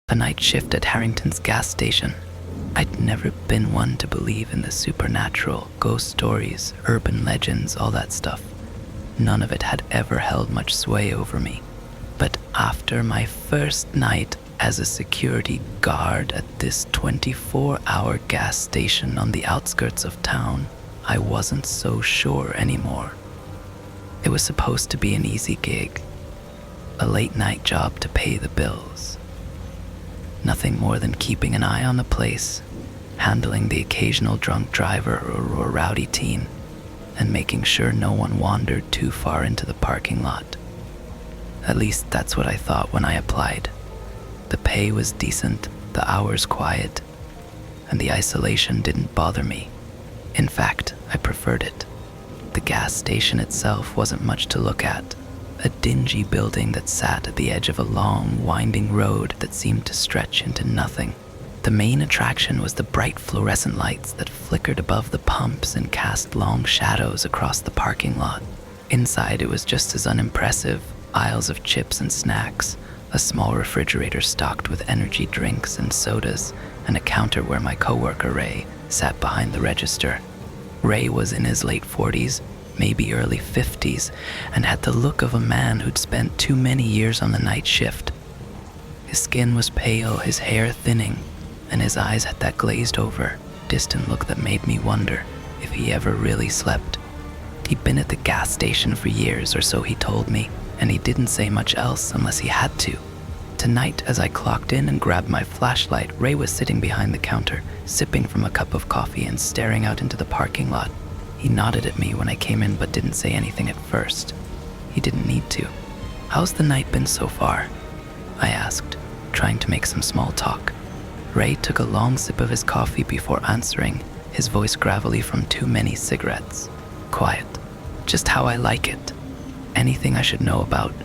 A night shift at Harrington's gas station. I'd never been one to believe in the supernatural, ghost stories, urban legends, all that stuff. None of it had ever held much sway over me. But after my first night as a security guard at this 24-hour gas station on the outskirts of town, I wasn't so sure anymore. It was supposed to be an easy gig, a late-night job to pay the bills. Nothing more than keeping an eye on the place, handling the occasional drunk driver or rowdy teen, and making sure no one wandered too far into the parking lot. At least that's what I thought when I applied. The pay was decent, the hours quiet, and the isolation didn't bother me. In fact, I preferred it. The gas station itself wasn't much to look at. A dingy building that sat at the edge of a long, winding road that seemed to stretch into nothing. The main attraction was the bright fluorescent lights that flickered above the pumps and cast long shadows across the parking lot. Inside, it was just as unimpressive. Aisles of chips and snacks, a small refrigerator stocked with energy drinks and sodas, and a counter where my coworker Ray sat behind the register. Ray was in his late 40s, maybe early 50s, and had the look of a man who'd spent too many years on the night shift. His skin was pale, his hair thinning, and his eyes had that glazed over, distant look that made me wonder if he ever really slept. He'd been at the gas station for years, or so he told me, and he didn't say much else unless he had to. Tonight, as I clocked in and grabbed my flashlight, Ray was sitting behind the counter, sipping from a cup of coffee and staring out into the parking lot. He nodded at me when I came in but didn't say anything at first. He didn't need to. "How's the night been so far?" I asked, trying to make some small talk. Ray took a long sip of his coffee before answering, his voice gravelly from too many cigarettes. "Quiet. Just how I like it. Anything I should know about?"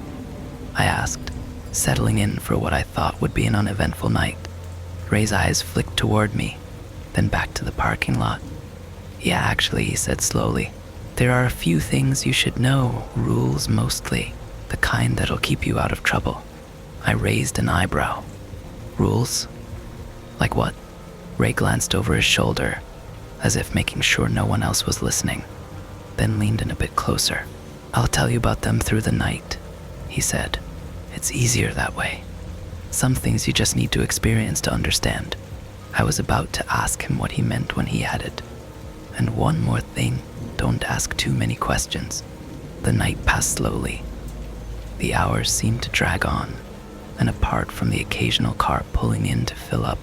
I asked, settling in for what I thought would be an uneventful night. Ray's eyes flicked toward me, then back to the parking lot. "Yeah, actually," he said slowly. "There are a few things you should know, rules mostly, the kind that'll keep you out of trouble." I raised an eyebrow. "Rules? Like what?" Ray glanced over his shoulder, as if making sure no one else was listening, then leaned in a bit closer. "I'll tell you about them through the night," he said. "It's easier that way. Some things you just need to experience to understand." I was about to ask him what he meant when he added, "And one more thing, don't ask too many questions." The night passed slowly. The hours seemed to drag on, and apart from the occasional car pulling in to fill up,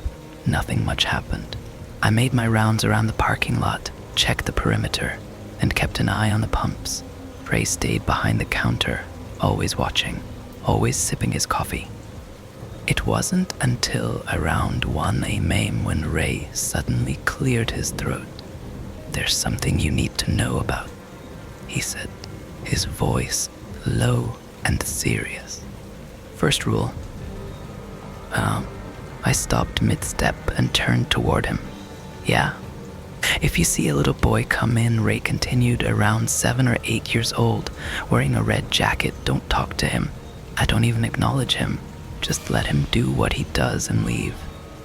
nothing much happened. I made my rounds around the parking lot, checked the perimeter, and kept an eye on the pumps. Ray stayed behind the counter, always watching, always sipping his coffee. It wasn't until around 1 a.m. when Ray suddenly cleared his throat. "There's something you need to know about," he said, his voice low and serious. "First rule." I stopped mid-step and turned toward him. "Yeah? If you see a little boy come in," Ray continued, "around 7 or 8 years old, wearing a red jacket, don't talk to him. I don't even acknowledge him. Just let him do what he does and leave.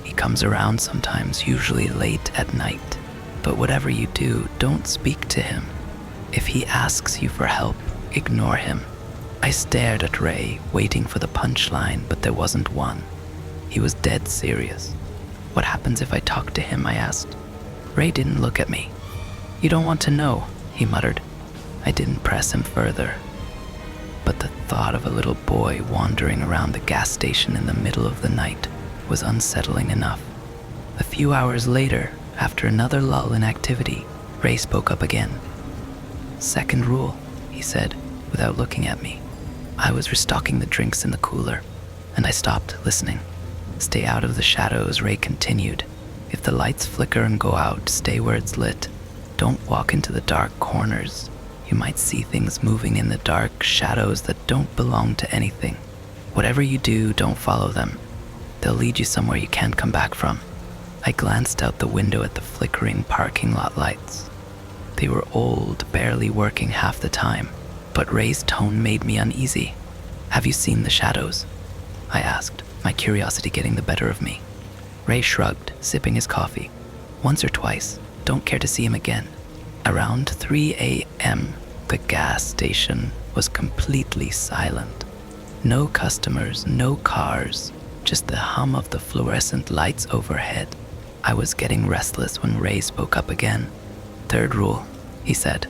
He comes around sometimes, usually late at night. But whatever you do, don't speak to him. If he asks you for help, ignore him." I stared at Ray, waiting for the punchline, but there wasn't one. He was dead serious. "What happens if I talk to him?" I asked. Ray didn't look at me. "You don't want to know," he muttered. I didn't press him further. But the thought of a little boy wandering around the gas station in the middle of the night was unsettling enough. A few hours later, after another lull in activity, Ray spoke up again. "Second rule," he said, without looking at me. I was restocking the drinks in the cooler, and I stopped listening. "Stay out of the shadows," Ray continued. "If the lights flicker and go out, stay where it's lit. Don't walk into the dark corners. You might see things moving in the dark, shadows that don't belong to anything. Whatever you do, don't follow them. They'll lead you somewhere you can't come back from." I glanced out the window at the flickering parking lot lights. They were old, barely working half the time, but Ray's tone made me uneasy. "Have you seen the shadows?" I asked. my curiosity getting the better of me. Ray shrugged, sipping his coffee. Once or twice, don't care to see him again. Around 3 a.m., the gas station was completely silent. No customers, no cars, just the hum of the fluorescent lights overhead. I was getting restless when Ray spoke up again. "Third rule," he said.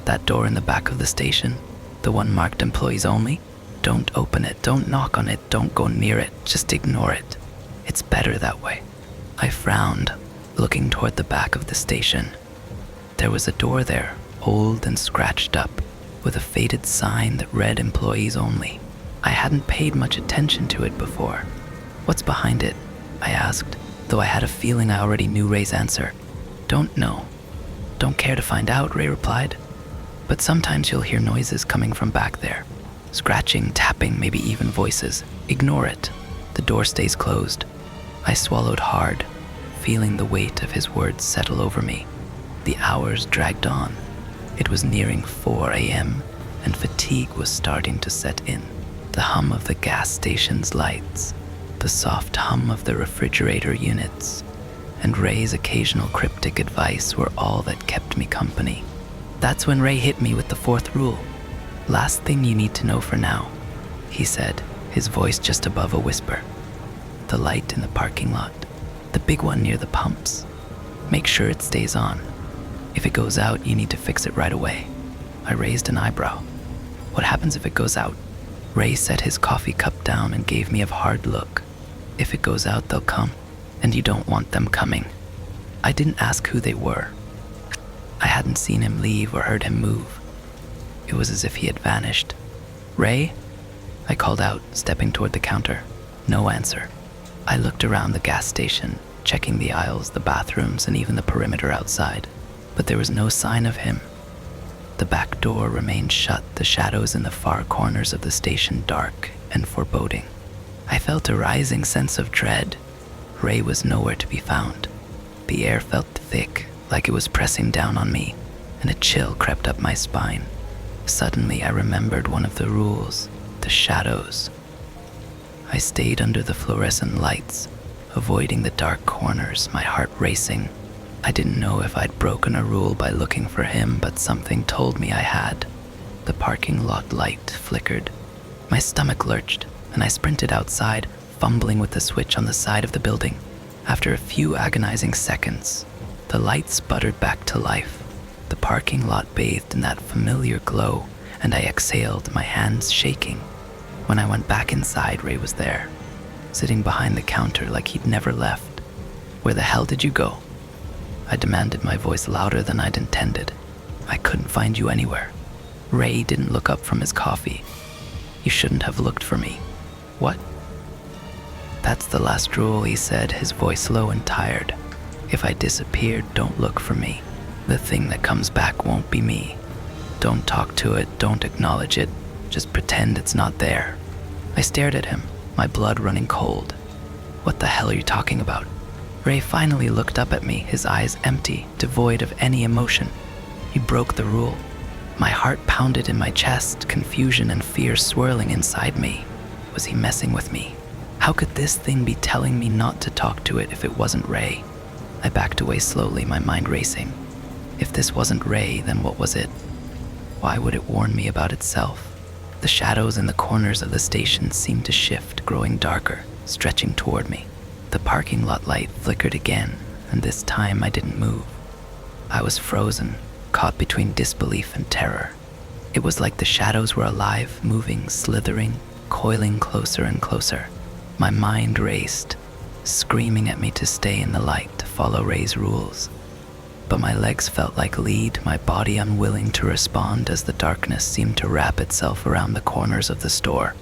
"That door in the back of the station, the one marked employees only, don't open it, don't knock on it, don't go near it, just ignore it. It's better that way." I frowned, looking toward the back of the station. There was a door there, old and scratched up, with a faded sign that read employees only. I hadn't paid much attention to it before. "What's behind it?" I asked, though I had a feeling I already knew Ray's answer. "Don't know. Don't care to find out," Ray replied. "But sometimes you'll hear noises coming from back there. Scratching, tapping, maybe even voices. Ignore it. The door stays closed." I swallowed hard, feeling the weight of his words settle over me. The hours dragged on. It was nearing 4 a.m., and fatigue was starting to set in. The hum of the gas station's lights, the soft hum of the refrigerator units, and Ray's occasional cryptic advice were all that kept me company. That's when Ray hit me with the fourth rule. "Last thing you need to know for now," he said, his voice just above a whisper. "The light in the parking lot, the big one near the pumps. Make sure it stays on. If it goes out, you need to fix it right away." I raised an eyebrow. "What happens if it goes out?" Ray set his coffee cup down and gave me a hard look. "If it goes out, they'll come, and you don't want them coming." I didn't ask who they were. I hadn't seen him leave or heard him move. It was as if he had vanished. "Ray?" I called out, stepping toward the counter. No answer. I looked around the gas station, checking the aisles, the bathrooms, and even the perimeter outside, but there was no sign of him. The back door remained shut, the shadows in the far corners of the station dark and foreboding. I felt a rising sense of dread. Ray was nowhere to be found. The air felt thick, like it was pressing down on me, and a chill crept up my spine. Suddenly I remembered one of the rules, the shadows. I stayed under the fluorescent lights, avoiding the dark corners, my heart racing. I didn't know if I'd broken a rule by looking for him, but something told me I had. The parking lot light flickered. My stomach lurched, and I sprinted outside, fumbling with the switch on the side of the building. After a few agonizing seconds, the light sputtered back to life. The parking lot bathed in that familiar glow, and I exhaled, my hands shaking. When I went back inside, Ray was there, sitting behind the counter like he'd never left. "Where the hell did you go?" I demanded, my voice louder than I'd intended. "I couldn't find you anywhere." Ray didn't look up from his coffee. "You shouldn't have looked for me." "What?" "That's the last rule," he said, his voice low and tired. "If I disappeared, don't look for me. The thing that comes back won't be me. Don't talk to it, don't acknowledge it, just pretend it's not there." I stared at him, my blood running cold. "What the hell are you talking about?" Ray finally looked up at me, his eyes empty, devoid of any emotion. He broke the rule. My heart pounded in my chest, confusion and fear swirling inside me. Was he messing with me? How could this thing be telling me not to talk to it if it wasn't Ray? I backed away slowly, my mind racing. If this wasn't Ray, then what was it? Why would it warn me about itself? The shadows in the corners of the station seemed to shift, growing darker, stretching toward me. The parking lot light flickered again, and this time I didn't move. I was frozen, caught between disbelief and terror. It was like the shadows were alive, moving, slithering, coiling closer and closer. My mind raced, screaming at me to stay in the light, to follow Ray's rules. But my legs felt like lead, my body unwilling to respond as the darkness seemed to wrap itself around the corners of the store.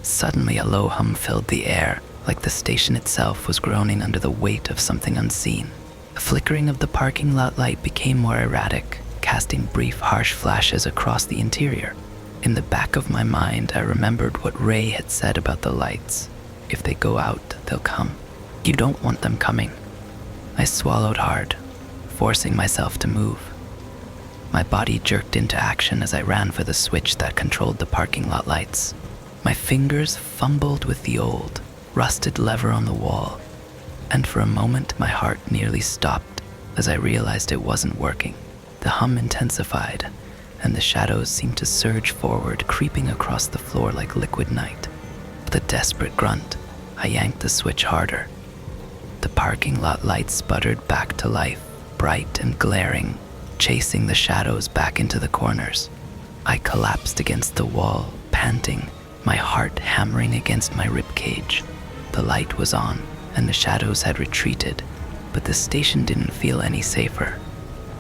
Suddenly a low hum filled the air, like the station itself was groaning under the weight of something unseen. The flickering of the parking lot light became more erratic, casting brief, harsh flashes across the interior. In the back of my mind, I remembered what Ray had said about the lights. If they go out, they'll come. You don't want them coming. I swallowed hard, forcing myself to move. My body jerked into action as I ran for the switch that controlled the parking lot lights. My fingers fumbled with the old, rusted lever on the wall, and for a moment my heart nearly stopped as I realized it wasn't working. The hum intensified, and the shadows seemed to surge forward, creeping across the floor like liquid night. With a desperate grunt, I yanked the switch harder. The parking lot lights sputtered back to life, bright and glaring, chasing the shadows back into the corners. I collapsed against the wall, panting, my heart hammering against my ribcage. The light was on, and the shadows had retreated, but the station didn't feel any safer.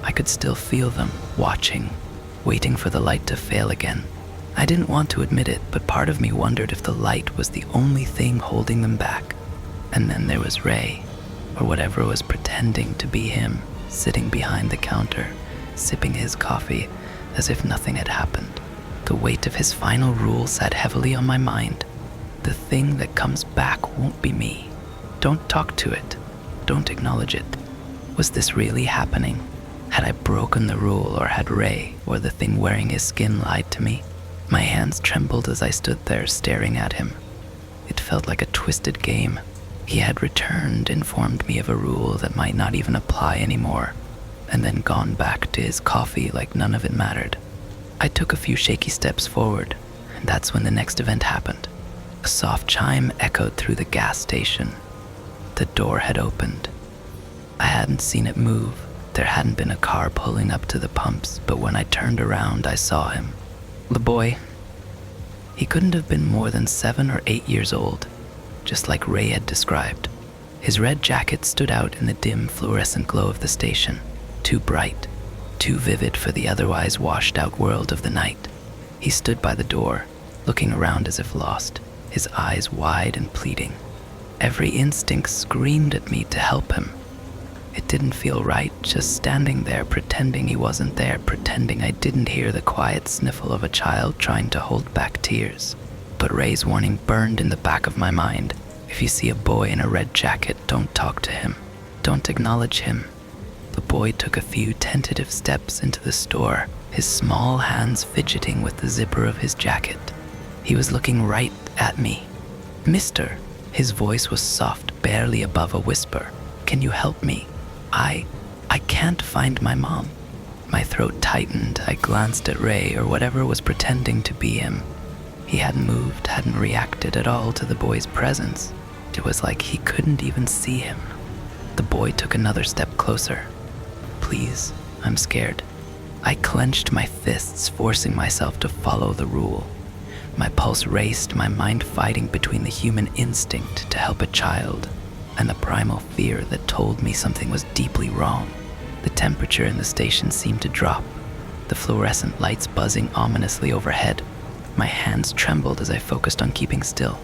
I could still feel them, watching, waiting for the light to fail again. I didn't want to admit it, but part of me wondered if the light was the only thing holding them back. And then there was Ray, or whatever was pretending to be him, sitting behind the counter, sipping his coffee as if nothing had happened. The weight of his final rule sat heavily on my mind. The thing that comes back won't be me. Don't talk to it. Don't acknowledge it. Was this really happening? Had I broken the rule, or had Ray, or the thing wearing his skin, lied to me? My hands trembled as I stood there staring at him. It felt like a twisted game. He had returned, informed me of a rule that might not even apply anymore, and then gone back to his coffee like none of it mattered. I took a few shaky steps forward, and that's when the next event happened. A soft chime echoed through the gas station. The door had opened. I hadn't seen it move. There hadn't been a car pulling up to the pumps, but when I turned around, I saw him. The boy. He couldn't have been more than 7 or 8 years old, just like Ray had described. His red jacket stood out in the dim fluorescent glow of the station, too bright, too vivid for the otherwise washed-out world of the night. He stood by the door, looking around as if lost, his eyes wide and pleading. Every instinct screamed at me to help him. It didn't feel right, just standing there pretending he wasn't there, pretending I didn't hear the quiet sniffle of a child trying to hold back tears. But Ray's warning burned in the back of my mind. If you see a boy in a red jacket, don't talk to him. Don't acknowledge him. The boy took a few tentative steps into the store, his small hands fidgeting with the zipper of his jacket. He was looking right at me. "Mister," his voice was soft, barely above a whisper. "Can you help me? I can't find my mom." My throat tightened. I glanced at Ray, or whatever was pretending to be him. He hadn't moved, hadn't reacted at all to the boy's presence. It was like he couldn't even see him. The boy took another step closer. "Please, I'm scared." I clenched my fists, forcing myself to follow the rule. My pulse raced, my mind fighting between the human instinct to help a child and the primal fear that told me something was deeply wrong. The temperature in the station seemed to drop, the fluorescent lights buzzing ominously overhead. My hands trembled as I focused on keeping still.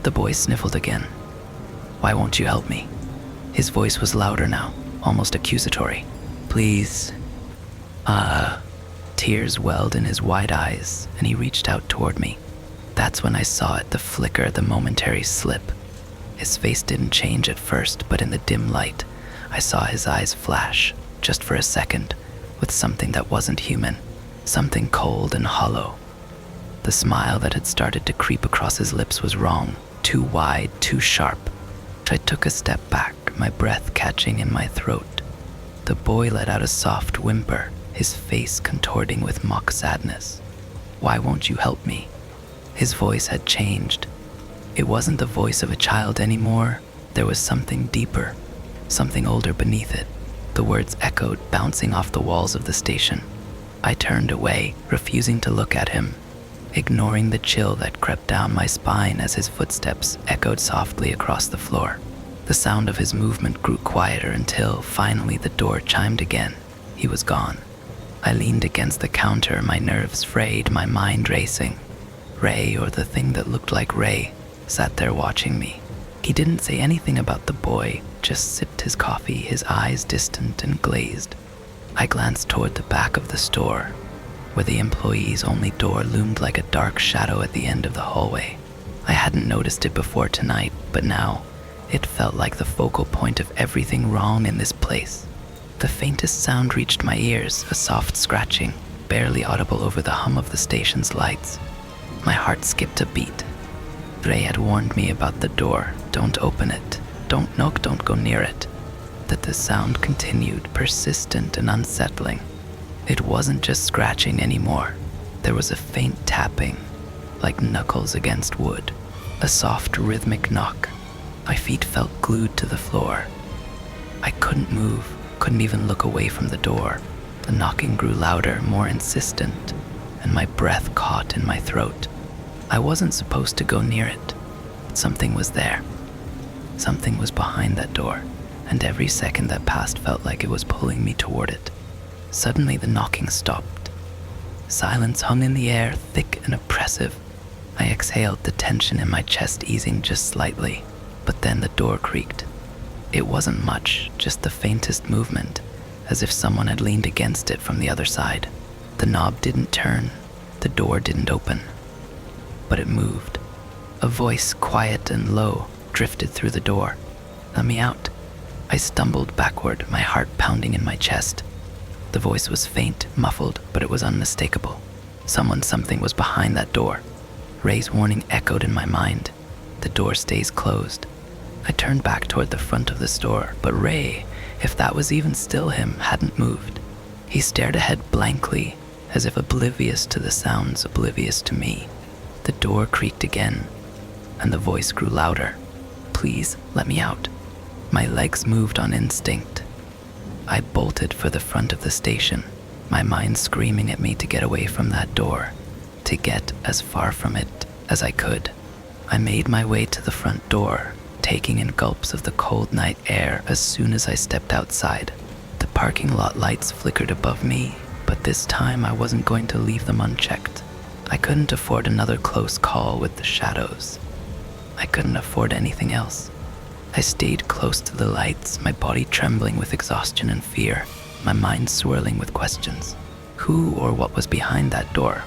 The boy sniffled again. "Why won't you help me?" His voice was louder now, almost accusatory. "Please." Tears welled in his wide eyes, and he reached out toward me. That's when I saw it, the flicker, the momentary slip. His face didn't change at first, but in the dim light, I saw his eyes flash, just for a second, with something that wasn't human, something cold and hollow. The smile that had started to creep across his lips was wrong, too wide, too sharp. I took a step back, my breath catching in my throat. The boy let out a soft whimper, his face contorting with mock sadness. "Why won't you help me?" His voice had changed. It wasn't the voice of a child anymore. There was something deeper, something older beneath it. The words echoed, bouncing off the walls of the station. I turned away, refusing to look at him, ignoring the chill that crept down my spine as his footsteps echoed softly across the floor. The sound of his movement grew quieter until, finally, the door chimed again. He was gone. I leaned against the counter, my nerves frayed, my mind racing. Ray, or the thing that looked like Ray, sat there watching me. He didn't say anything about the boy, just sipped his coffee, his eyes distant and glazed. I glanced toward the back of the store, where the employee's only door loomed like a dark shadow at the end of the hallway. I hadn't noticed it before tonight, but now it felt like the focal point of everything wrong in this place. The faintest sound reached my ears, a soft scratching, barely audible over the hum of the station's lights. My heart skipped a beat. Ray had warned me about the door. Don't open it. Don't knock, don't go near it. That the sound continued, persistent and unsettling. It wasn't just scratching anymore. There was a faint tapping, like knuckles against wood. A soft, rhythmic knock. My feet felt glued to the floor. I couldn't move, couldn't even look away from the door. The knocking grew louder, more insistent, and my breath caught in my throat. I wasn't supposed to go near it, but something was there. Something was behind that door, and every second that passed felt like it was pulling me toward it. Suddenly the knocking stopped. Silence hung in the air, thick and oppressive. I exhaled, the tension in my chest easing just slightly, but then the door creaked. It wasn't much, just the faintest movement, as if someone had leaned against it from the other side. The knob didn't turn, the door didn't open, but it moved. A voice, quiet and low, drifted through the door. "Let me out." I stumbled backward, my heart pounding in my chest. The voice was faint, muffled, but it was unmistakable. Something was behind that door. Ray's warning echoed in my mind. The door stays closed. I turned back toward the front of the store, but Ray, if that was even still him, hadn't moved. He stared ahead blankly, as if oblivious to the sounds, oblivious to me. The door creaked again, and the voice grew louder. "Please, let me out." My legs moved on instinct. I bolted for the front of the station, my mind screaming at me to get away from that door, to get as far from it as I could. I made my way to the front door, taking in gulps of the cold night air as soon as I stepped outside. The parking lot lights flickered above me, but this time I wasn't going to leave them unchecked. I couldn't afford another close call with the shadows. I couldn't afford anything else. I stayed close to the lights, my body trembling with exhaustion and fear, my mind swirling with questions. Who or what was behind that door?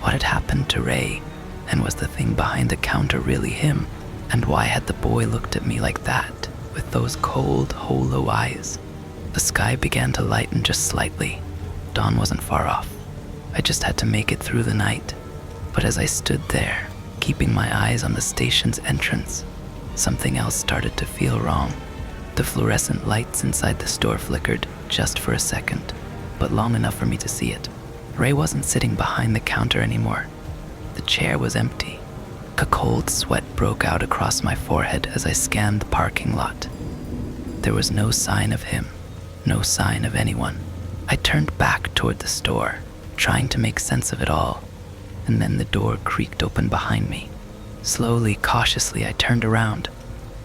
What had happened to Ray? And was the thing behind the counter really him? And why had the boy looked at me like that, with those cold, hollow eyes? The sky began to lighten just slightly. Dawn wasn't far off. I just had to make it through the night. But as I stood there, keeping my eyes on the station's entrance, something else started to feel wrong. The fluorescent lights inside the store flickered, just for a second, but long enough for me to see it. Ray wasn't sitting behind the counter anymore. The chair was empty. A cold sweat broke out across my forehead as I scanned the parking lot. There was no sign of him, no sign of anyone. I turned back toward the store, trying to make sense of it all, and then the door creaked open behind me. Slowly, cautiously, I turned around.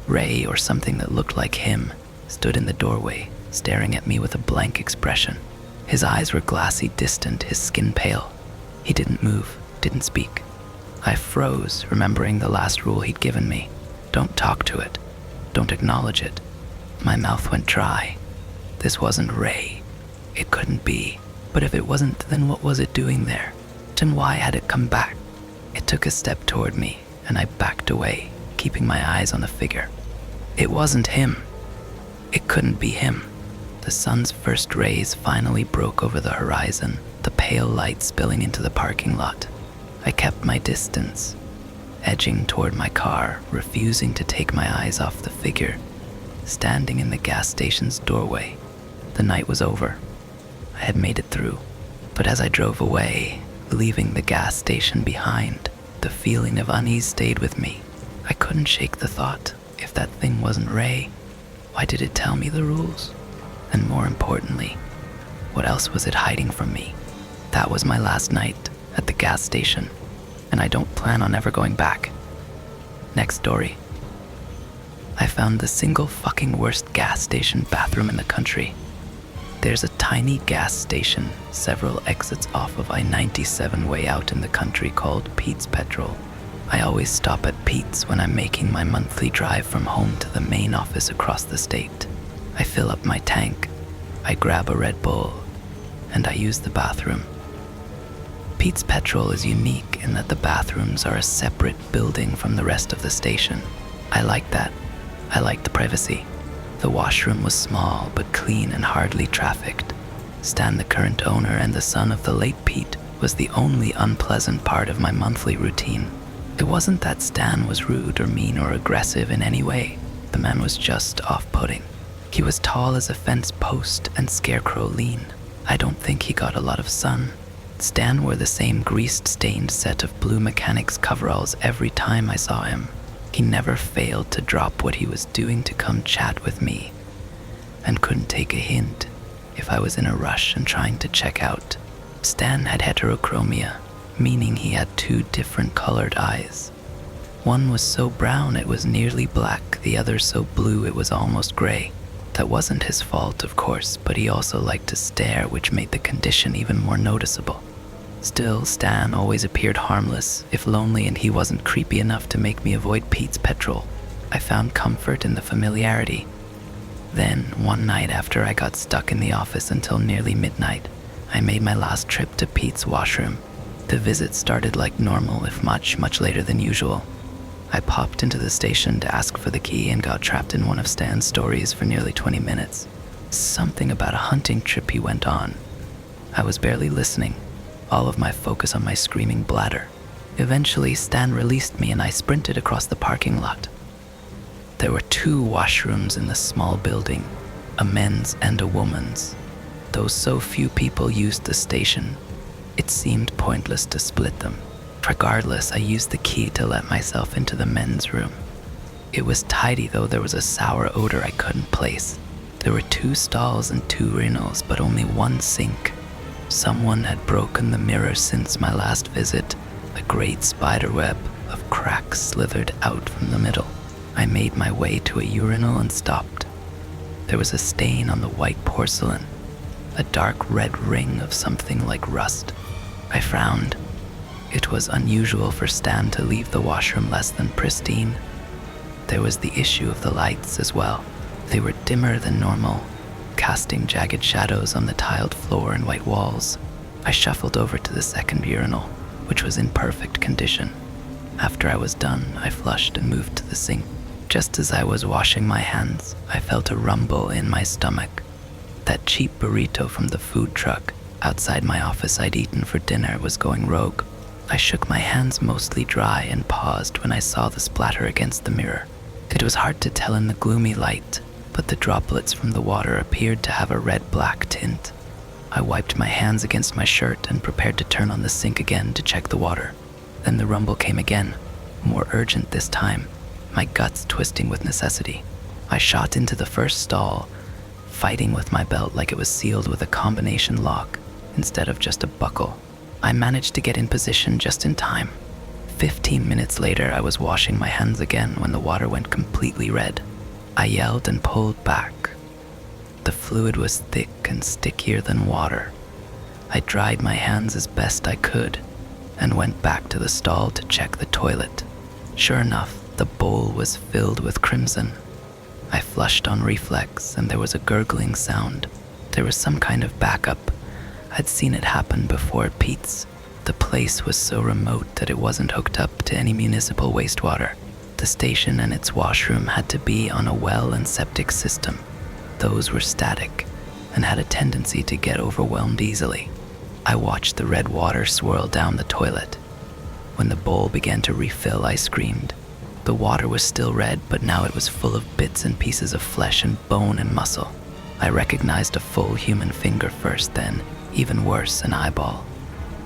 Ray, or something that looked like him, stood in the doorway, staring at me with a blank expression. His eyes were glassy, distant, his skin pale. He didn't move, didn't speak. I froze, remembering the last rule he'd given me. Don't talk to it. Don't acknowledge it. My mouth went dry. This wasn't Ray. It couldn't be. But if it wasn't, then what was it doing there? And why had it come back? It took a step toward me, and I backed away, keeping my eyes on the figure. It wasn't him. It couldn't be him. The sun's first rays finally broke over the horizon, the pale light spilling into the parking lot. I kept my distance, edging toward my car, refusing to take my eyes off the figure, standing in the gas station's doorway. The night was over. I had made it through. But as I drove away, leaving the gas station behind, the feeling of unease stayed with me. I couldn't shake the thought, if that thing wasn't Ray, why did it tell me the rules? And more importantly, what else was it hiding from me? That was my last night at the gas station, and I don't plan on ever going back. Next story. I found the single fucking worst gas station bathroom in the country. There's a tiny gas station several exits off of I-97 way out in the country called Pete's Petrol. I always stop at Pete's when I'm making my monthly drive from home to the main office across the state. I fill up my tank, I grab a Red Bull, and I use the bathroom. Pete's Petrol is unique in that the bathrooms are a separate building from the rest of the station. I like that. I like the privacy. The washroom was small but clean and hardly trafficked. Stan, the current owner and the son of the late Pete, was the only unpleasant part of my monthly routine. It wasn't that Stan was rude or mean or aggressive in any way. The man was just off-putting. He was tall as a fence post and scarecrow lean. I don't think he got a lot of sun. Stan wore the same greased-stained set of blue mechanics coveralls every time I saw him. He never failed to drop what he was doing to come chat with me, and couldn't take a hint if I was in a rush and trying to check out. Stan had heterochromia, meaning he had two different colored eyes. One was so brown it was nearly black, the other so blue it was almost gray. That wasn't his fault, of course, but he also liked to stare, which made the condition even more noticeable. Still, Stan always appeared harmless, if lonely and he wasn't creepy enough to make me avoid Pete's petrol. I found comfort in the familiarity. Then, one night after I got stuck in the office until nearly midnight, I made my last trip to Pete's washroom. The visit started like normal, if much later than usual. I popped into the station to ask for the key and got trapped in one of Stan's stories for nearly 20 minutes. Something about a hunting trip he went on. I was barely listening, all of my focus on my screaming bladder. Eventually, Stan released me and I sprinted across the parking lot. There were 2 washrooms in the small building, a men's and a woman's. Though so few people used the station, it seemed pointless to split them. Regardless, I used the key to let myself into the men's room. It was tidy, though there was a sour odor I couldn't place. There were 2 stalls and 2 urinals, but only 1 sink. Someone had broken the mirror since my last visit. A great spider web of cracks slithered out from the middle. I made my way to a urinal and stopped. There was a stain on the white porcelain, a dark red ring of something like rust. I frowned. It was unusual for Stan to leave the washroom less than pristine. There was the issue of the lights as well. They were dimmer than normal, casting jagged shadows on the tiled floor and white walls. I shuffled over to the second urinal, which was in perfect condition. After I was done, I flushed and moved to the sink. Just as I was washing my hands, I felt a rumble in my stomach. That cheap burrito from the food truck outside my office I'd eaten for dinner was going rogue. I shook my hands mostly dry and paused when I saw the splatter against the mirror. It was hard to tell in the gloomy light, but the droplets from the water appeared to have a red-black tint. I wiped my hands against my shirt and prepared to turn on the sink again to check the water. Then the rumble came again, more urgent this time, my guts twisting with necessity. I shot into the first stall, fighting with my belt like it was sealed with a combination lock instead of just a buckle. I managed to get in position just in time. 15 minutes later, I was washing my hands again when the water went completely red. I yelled and pulled back. The fluid was thick and stickier than water. I dried my hands as best I could and went back to the stall to check the toilet. Sure enough, the bowl was filled with crimson. I flushed on reflex and there was a gurgling sound. There was some kind of backup. I'd seen it happen before at Pete's. The place was so remote that it wasn't hooked up to any municipal wastewater. The station and its washroom had to be on a well and septic system. Those were static and had a tendency to get overwhelmed easily. I watched the red water swirl down the toilet. When the bowl began to refill, I screamed. The water was still red, but now it was full of bits and pieces of flesh and bone and muscle. I recognized a full human finger first, then, even worse, an eyeball.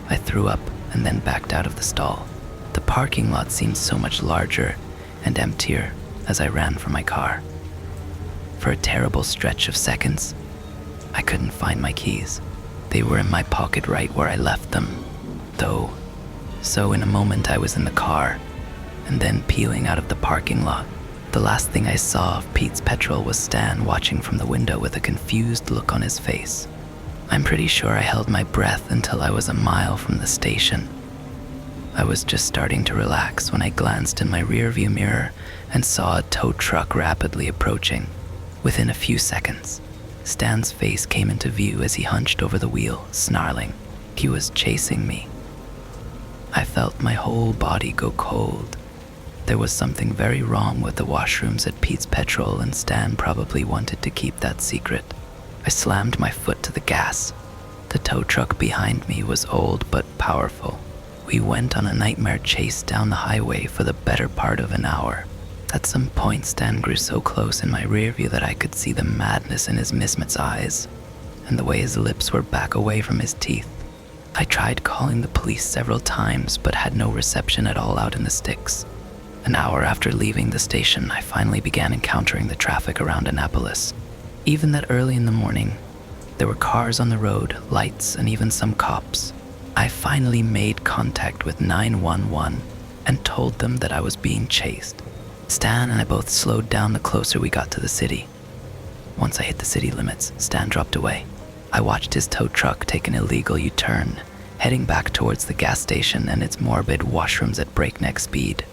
I threw up and then backed out of the stall. The parking lot seemed so much larger and emptier as I ran for my car. For a terrible stretch of seconds, I couldn't find my keys. They were in my pocket right where I left them, though. So in a moment I was in the car, and then peeling out of the parking lot. The last thing I saw of Pete's petrol was Stan watching from the window with a confused look on his face. I'm pretty sure I held my breath until I was a mile from the station. I was just starting to relax when I glanced in my rearview mirror and saw a tow truck rapidly approaching. Within a few seconds, Stan's face came into view as he hunched over the wheel, snarling. He was chasing me. I felt my whole body go cold. There was something very wrong with the washrooms at Pete's Petrol, and Stan probably wanted to keep that secret. I slammed my foot to the gas. The tow truck behind me was old but powerful. We went on a nightmare chase down the highway for the better part of an hour. At some point, Stan grew so close in my rear view that I could see the madness in his mismatched eyes, and the way his lips were back away from his teeth. I tried calling the police several times, but had no reception at all out in the sticks. An hour after leaving the station, I finally began encountering the traffic around Annapolis. Even that early in the morning, there were cars on the road, lights, and even some cops. I finally made contact with 911 and told them that I was being chased. Stan and I both slowed down the closer we got to the city. Once I hit the city limits, Stan dropped away. I watched his tow truck take an illegal U-turn, heading back towards the gas station and its morbid washrooms at breakneck speed.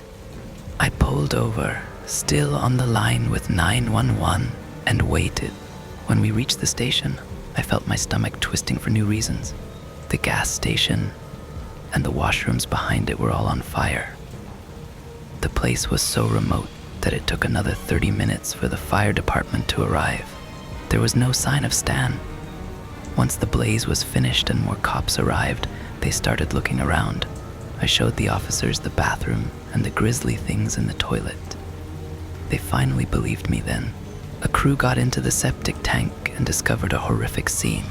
I pulled over, still on the line with 911, and waited. When we reached the station, I felt my stomach twisting for new reasons. The gas station and the washrooms behind it were all on fire. The place was so remote that it took another 30 minutes for the fire department to arrive. There was no sign of Stan. Once the blaze was finished and more cops arrived, they started looking around. I showed the officers the bathroom and the grisly things in the toilet. They finally believed me then. A crew got into the septic tank and discovered a horrific scene.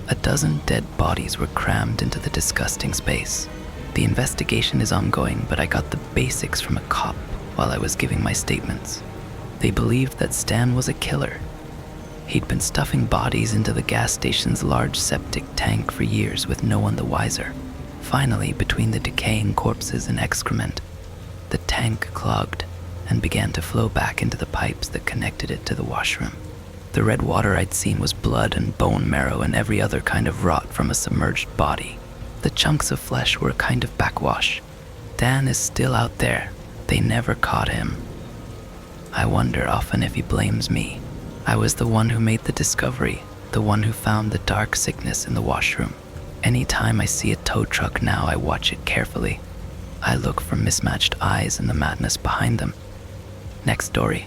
A dozen dead bodies were crammed into the disgusting space. The investigation is ongoing, but I got the basics from a cop while I was giving my statements. They believed that Stan was a killer. He'd been stuffing bodies into the gas station's large septic tank for years with no one the wiser. Finally, between the decaying corpses and excrement, the tank clogged and began to flow back into the pipes that connected it to the washroom. The red water I'd seen was blood and bone marrow and every other kind of rot from a submerged body. The chunks of flesh were a kind of backwash. Dan is still out there. They never caught him. I wonder often if he blames me. I was the one who made the discovery, the one who found the dark sickness in the washroom. Anytime I see a tow truck now, I watch it carefully. I look for mismatched eyes and the madness behind them. Next story.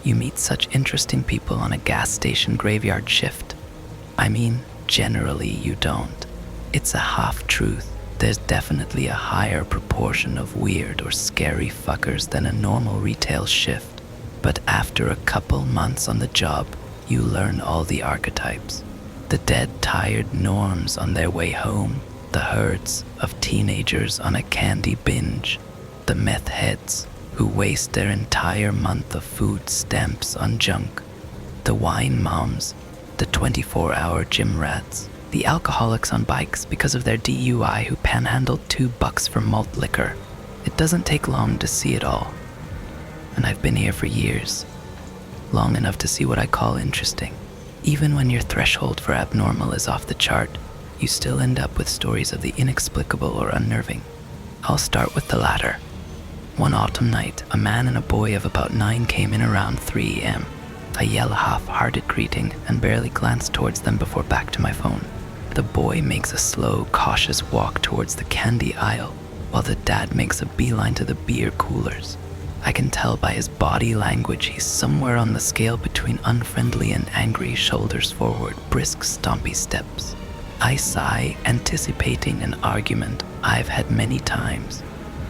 You meet such interesting people on a gas station graveyard shift. I mean, generally you don't. It's a half-truth. There's definitely a higher proportion of weird or scary fuckers than a normal retail shift. But after a couple months on the job, you learn all the archetypes. The dead, tired norms on their way home, the herds of teenagers on a candy binge, the meth heads who waste their entire month of food stamps on junk, the wine moms, the 24-hour gym rats, the alcoholics on bikes because of their DUI who panhandled $2 for malt liquor. It doesn't take long to see it all. And I've been here for years, long enough to see what I call interesting. Even when your threshold for abnormal is off the chart, you still end up with stories of the inexplicable or unnerving. I'll start with the latter. One autumn night, a man and a boy of about 9 came in around 3 a.m. I yell a half-hearted greeting and barely glance towards them before back to my phone. The boy makes a slow, cautious walk towards the candy aisle, while the dad makes a beeline to the beer coolers. I can tell by his body language he's somewhere on the scale between unfriendly and angry, shoulders forward, brisk, stompy steps. I sigh, anticipating an argument I've had many times.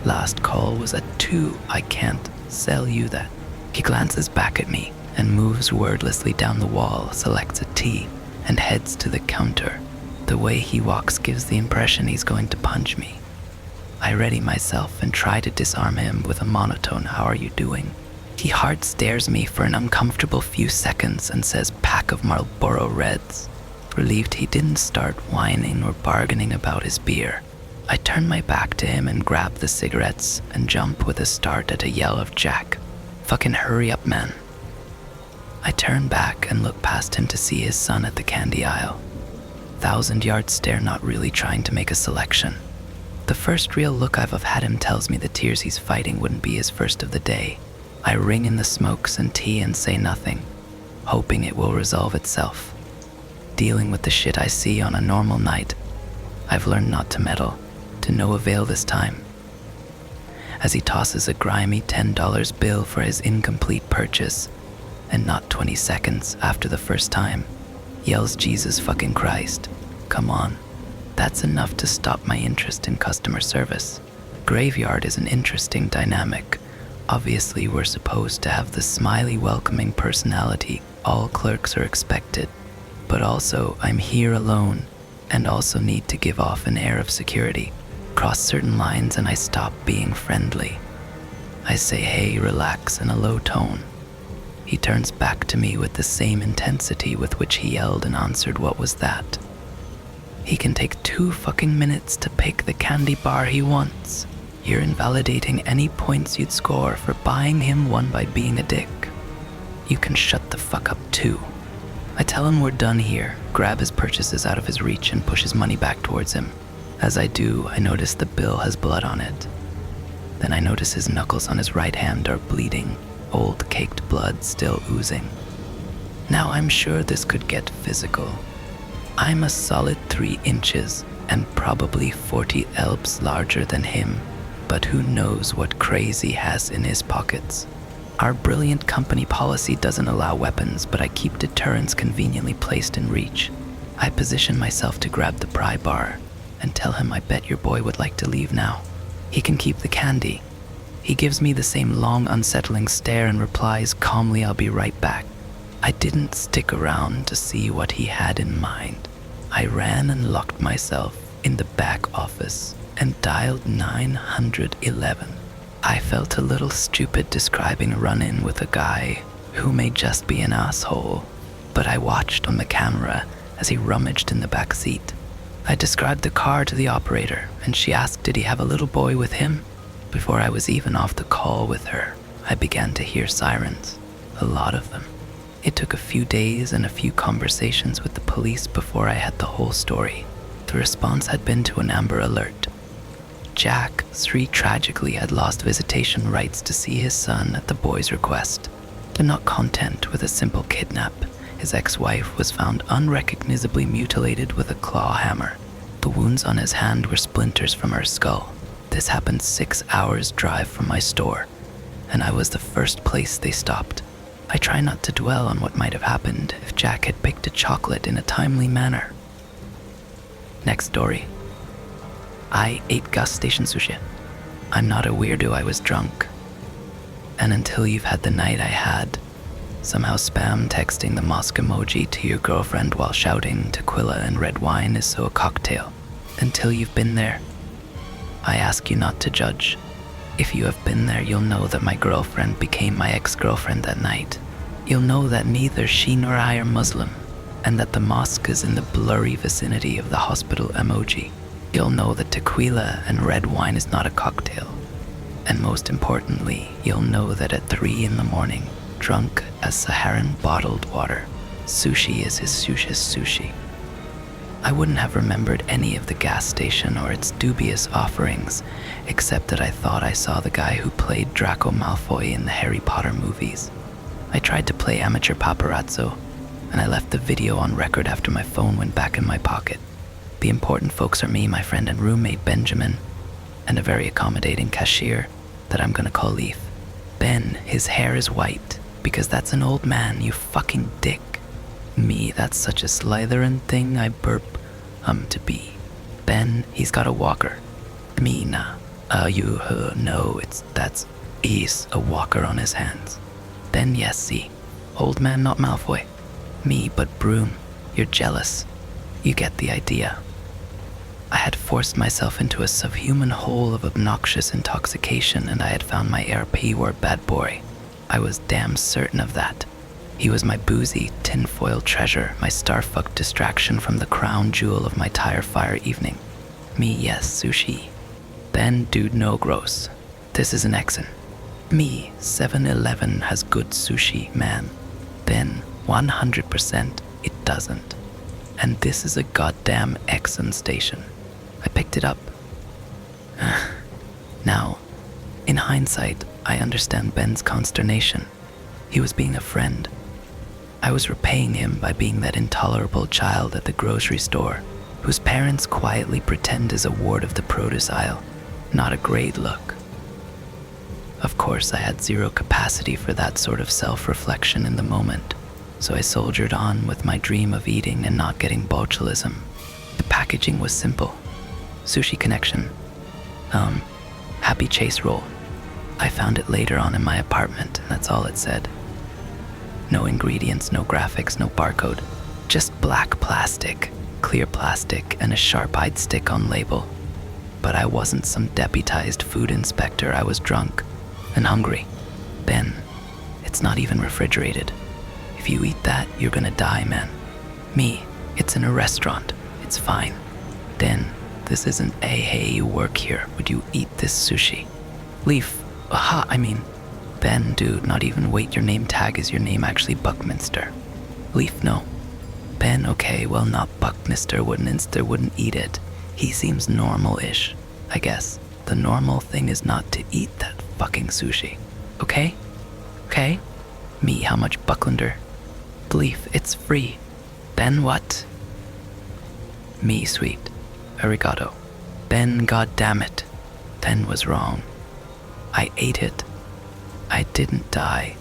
Last call was at 2. I can't sell you that. He glances back at me and moves wordlessly down the wall, selects a tea, and heads to the counter. The way he walks gives the impression he's going to punch me. I ready myself and try to disarm him with a monotone, "How are you doing?" He hard stares me for an uncomfortable few seconds and says, "Pack of Marlboro Reds." Relieved he didn't start whining or bargaining about his beer, I turn my back to him and grab the cigarettes and jump with a start at a yell of "Jack, fucking hurry up, man." I turn back and look past him to see his son at the candy aisle. 1,000-yard stare, not really trying to make a selection. The first real look I've had him tells me the tears he's fighting wouldn't be his first of the day. I ring in the smokes and tea and say nothing, hoping it will resolve itself. Dealing with the shit I see on a normal night, I've learned not to meddle, to no avail this time. As he tosses a grimy $10 bill for his incomplete purchase, and not 20 seconds after the first time, yells, "Jesus fucking Christ, come on." That's enough to stop my interest in customer service. Graveyard is an interesting dynamic. Obviously, we're supposed to have the smiley, welcoming personality all clerks are expected. But also, I'm here alone, and also need to give off an air of security. Cross certain lines and I stop being friendly. I say, "Hey, relax," in a low tone. He turns back to me with the same intensity with which he yelled and answered, "What was that?" He can take 2 fucking minutes to pick the candy bar he wants. You're invalidating any points you'd score for buying him one by being a dick. You can shut the fuck up too. I tell him we're done here, grab his purchases out of his reach and push his money back towards him. As I do, I notice the bill has blood on it. Then I notice his knuckles on his right hand are bleeding, old caked blood still oozing. Now I'm sure this could get physical. I'm a solid 3 inches and probably 40 elbs larger than him, but who knows what crazy has in his pockets. Our brilliant company policy doesn't allow weapons, but I keep deterrents conveniently placed in reach. I position myself to grab the pry bar and tell him I bet your boy would like to leave now. He can keep the candy. He gives me the same long, unsettling stare and replies calmly, "I'll be right back." I didn't stick around to see what he had in mind. I ran and locked myself in the back office and dialed 911. I felt a little stupid describing a run-in with a guy who may just be an asshole, but I watched on the camera as he rummaged in the back seat. I described the car to the operator, and she asked did he have a little boy with him. Before I was even off the call with her, I began to hear sirens, a lot of them. It took a few days and a few conversations with the police before I had the whole story. The response had been to an Amber Alert. Jack, 3, tragically had lost visitation rights to see his son at the boy's request. But not content with a simple kidnap, his ex-wife was found unrecognizably mutilated with a claw hammer. The wounds on his hand were splinters from her skull. This happened 6 hours' drive from my store, and I was the first place they stopped. I try not to dwell on what might have happened if Jack had picked a chocolate in a timely manner. Next story. I ate gas station sushi. I'm not a weirdo, I was drunk. And until you've had the night I had, somehow spam texting the mosque emoji to your girlfriend while shouting tequila and red wine is so a cocktail. Until you've been there, I ask you not to judge. If you have been there, you'll know that my girlfriend became my ex-girlfriend that night. You'll know that neither she nor I are Muslim, and that the mosque is in the blurry vicinity of the hospital emoji. You'll know that tequila and red wine is not a cocktail. And most importantly, you'll know that at 3 in the morning, drunk as Saharan bottled water, sushi is his sushi. I wouldn't have remembered any of the gas station or its dubious offerings, except that I thought I saw the guy who played Draco Malfoy in the Harry Potter movies. I tried to play amateur paparazzo, and I left the video on record after my phone went back in my pocket. The important folks are me, my friend and roommate Benjamin, and a very accommodating cashier that I'm gonna call Leaf. Ben, his hair is white, because that's an old man, you fucking dick. Me, that's such a Slytherin thing I burp to be. Ben, he's got a walker. Me, nah. No, he's a walker on his hands. Ben, yes, see. Old man, not Malfoy. Me, but Broom, you're jealous. You get the idea. I had forced myself into a subhuman hole of obnoxious intoxication, and I had found my ARP or bad boy. I was damn certain of that. He was my boozy, tinfoil treasure, my star-fucked distraction from the crown jewel of my tire fire evening. Me, yes, sushi. Ben, dude, no gross. This is an Exon. Me, 7-Eleven has good sushi, man. Ben, 100% it doesn't. And this is a goddamn Exxon station. I picked it up. Now, in hindsight, I understand Ben's consternation. He was being a friend. I was repaying him by being that intolerable child at the grocery store, whose parents quietly pretend is a ward of the produce aisle. Not a great look. Of course, I had zero capacity for that sort of self-reflection in the moment, so I soldiered on with my dream of eating and not getting botulism. The packaging was simple. Sushi connection. Happy chase roll. I found it later on in my apartment, and that's all it said. No ingredients, no graphics, no barcode. Just black plastic, clear plastic, and a sharp-eyed stick on label. But I wasn't some deputized food inspector. I was drunk and hungry. Ben, it's not even refrigerated. If you eat that, you're gonna die, man. Me, it's in a restaurant. It's fine. Den, this isn't a hey, you work here. Would you eat this sushi? Leaf, Ben, dude, not even wait, your name tag is your name actually Buckminster. Leaf, no. Ben, okay, well not Buckminster wouldn't eat it. He seems normal-ish, I guess. The normal thing is not to eat that fucking sushi. Okay? Okay? Me, how much Bucklander? Leaf, it's free. Ben, what? Me, sweet. Arigato. Ben, goddammit. Ben was wrong. I ate it. I didn't die,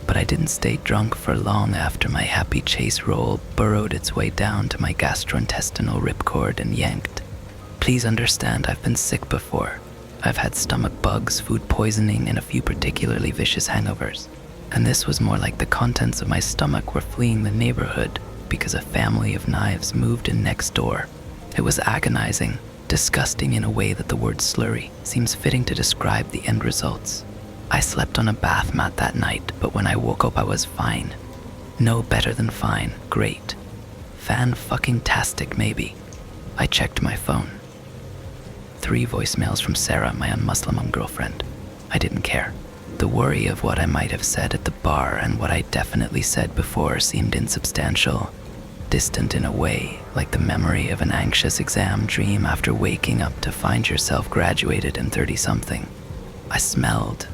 but I didn't stay drunk for long after my happy chase roll burrowed its way down to my gastrointestinal ripcord and yanked. Please understand, I've been sick before. I've had stomach bugs, food poisoning, and a few particularly vicious hangovers. And this was more like the contents of my stomach were fleeing the neighborhood because a family of knives moved in next door. It was agonizing, disgusting in a way that the word slurry seems fitting to describe the end results. I slept on a bath mat that night, but when I woke up I was fine. No better than fine, great. Fan-fucking-tastic maybe. I checked my phone. 3 voicemails from Sarah, my un-Muslim girlfriend. I didn't care. The worry of what I might have said at the bar and what I definitely said before seemed insubstantial, distant in a way, like the memory of an anxious exam dream after waking up to find yourself graduated and 30-something. I smelled.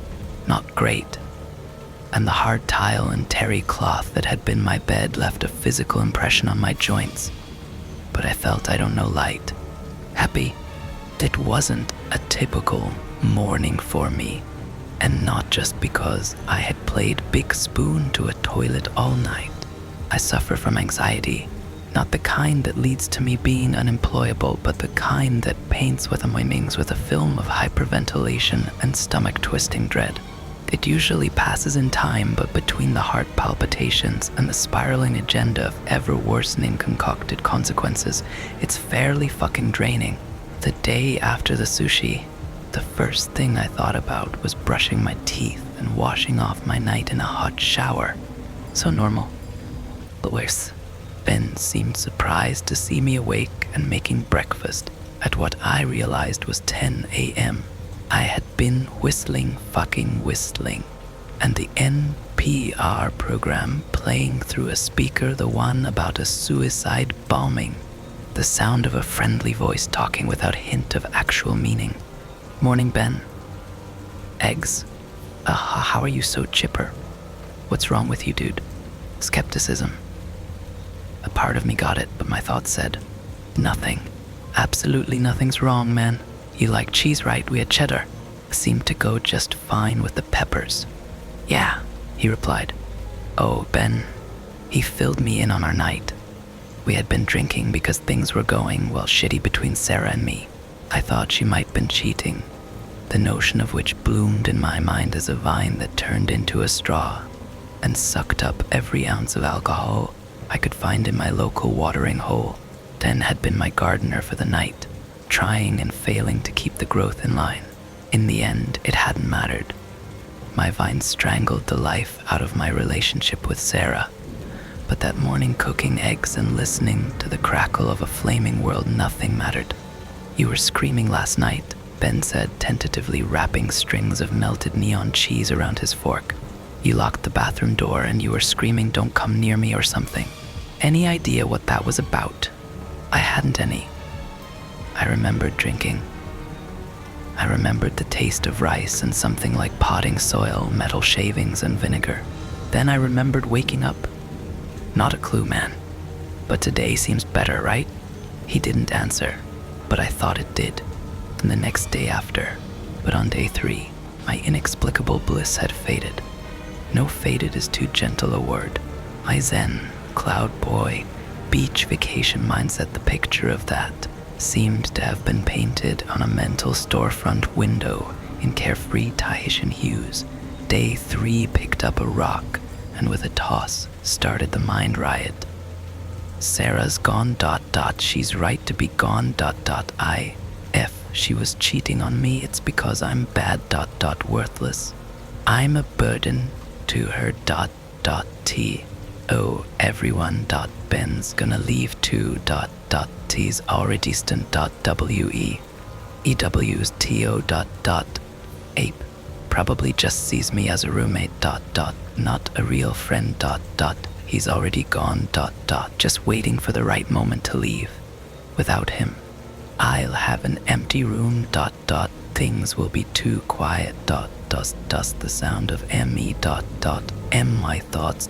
Not great, and the hard tile and terry cloth that had been my bed left a physical impression on my joints. But I felt, light. Happy. It wasn't a typical morning for me, and not just because I had played big spoon to a toilet all night. I suffer from anxiety, not the kind that leads to me being unemployable, but the kind that paints with my wings with a film of hyperventilation and stomach-twisting dread. It usually passes in time, but between the heart palpitations and the spiraling agenda of ever-worsening concocted consequences, it's fairly fucking draining. The day after the sushi, the first thing I thought about was brushing my teeth and washing off my night in a hot shower. So normal. But worse, Ben seemed surprised to see me awake and making breakfast at what I realized was 10 a.m. I had been whistling, and the NPR program playing through a speaker, the one about a suicide bombing. The sound of a friendly voice talking without hint of actual meaning. Morning, Ben. Eggs. How are you so chipper? What's wrong with you, dude? Skepticism. A part of me got it, but my thoughts said, nothing. Absolutely nothing's wrong, man. You like cheese, right? We had cheddar. Seemed to go just fine with the peppers. Yeah, he replied. Oh, Ben. He filled me in on our night. We had been drinking because things were going, well, shitty between Sarah and me. I thought she might been cheating, the notion of which bloomed in my mind as a vine that turned into a straw and sucked up every ounce of alcohol I could find in my local watering hole. Den had been my gardener for the night, trying and failing to keep the growth in line. In the end, it hadn't mattered. My vine strangled the life out of my relationship with Sarah, but that morning cooking eggs and listening to the crackle of a flaming world, nothing mattered. You were screaming last night, Ben said, tentatively wrapping strings of melted neon cheese around his fork. You locked the bathroom door and you were screaming, don't come near me or something. Any idea what that was about? I hadn't any. I remembered drinking. I remembered the taste of rice and something like potting soil, metal shavings, and vinegar. Then I remembered waking up. Not a clue, man. But today seems better, right? He didn't answer, but I thought it did. And the next day after, but on day 3, my inexplicable bliss had faded. No, faded is too gentle a word. My zen, cloud boy, beach vacation mindset, the picture of that seemed to have been painted on a mental storefront window in carefree Tahitian hues. Day 3 picked up a rock and with a toss started the mind riot. Sarah's gone, she's right to be gone, if she was cheating on me, it's because I'm bad, worthless. I'm a burden to her, t. Oh, everyone, Ben's gonna leave too, t's already distant, we. EW's to, ape. Probably just sees me as a roommate, not a real friend, he's already gone, just waiting for the right moment to leave. Without him, I'll have an empty room, things will be too quiet, the sound of me, my thoughts,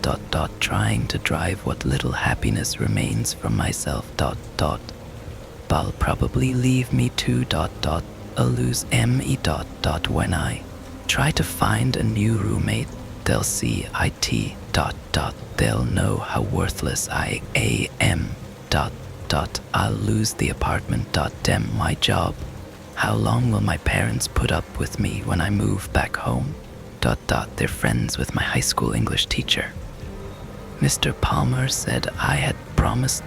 trying to drive what little happiness remains from myself, I'll probably leave me too, I'll lose me, when I try to find a new roommate, they'll see it, they'll know how worthless I am, I'll lose the apartment, my job. How long will my parents put up with me when I move back home, they're friends with my high school English teacher. Mr. Palmer said I had promised,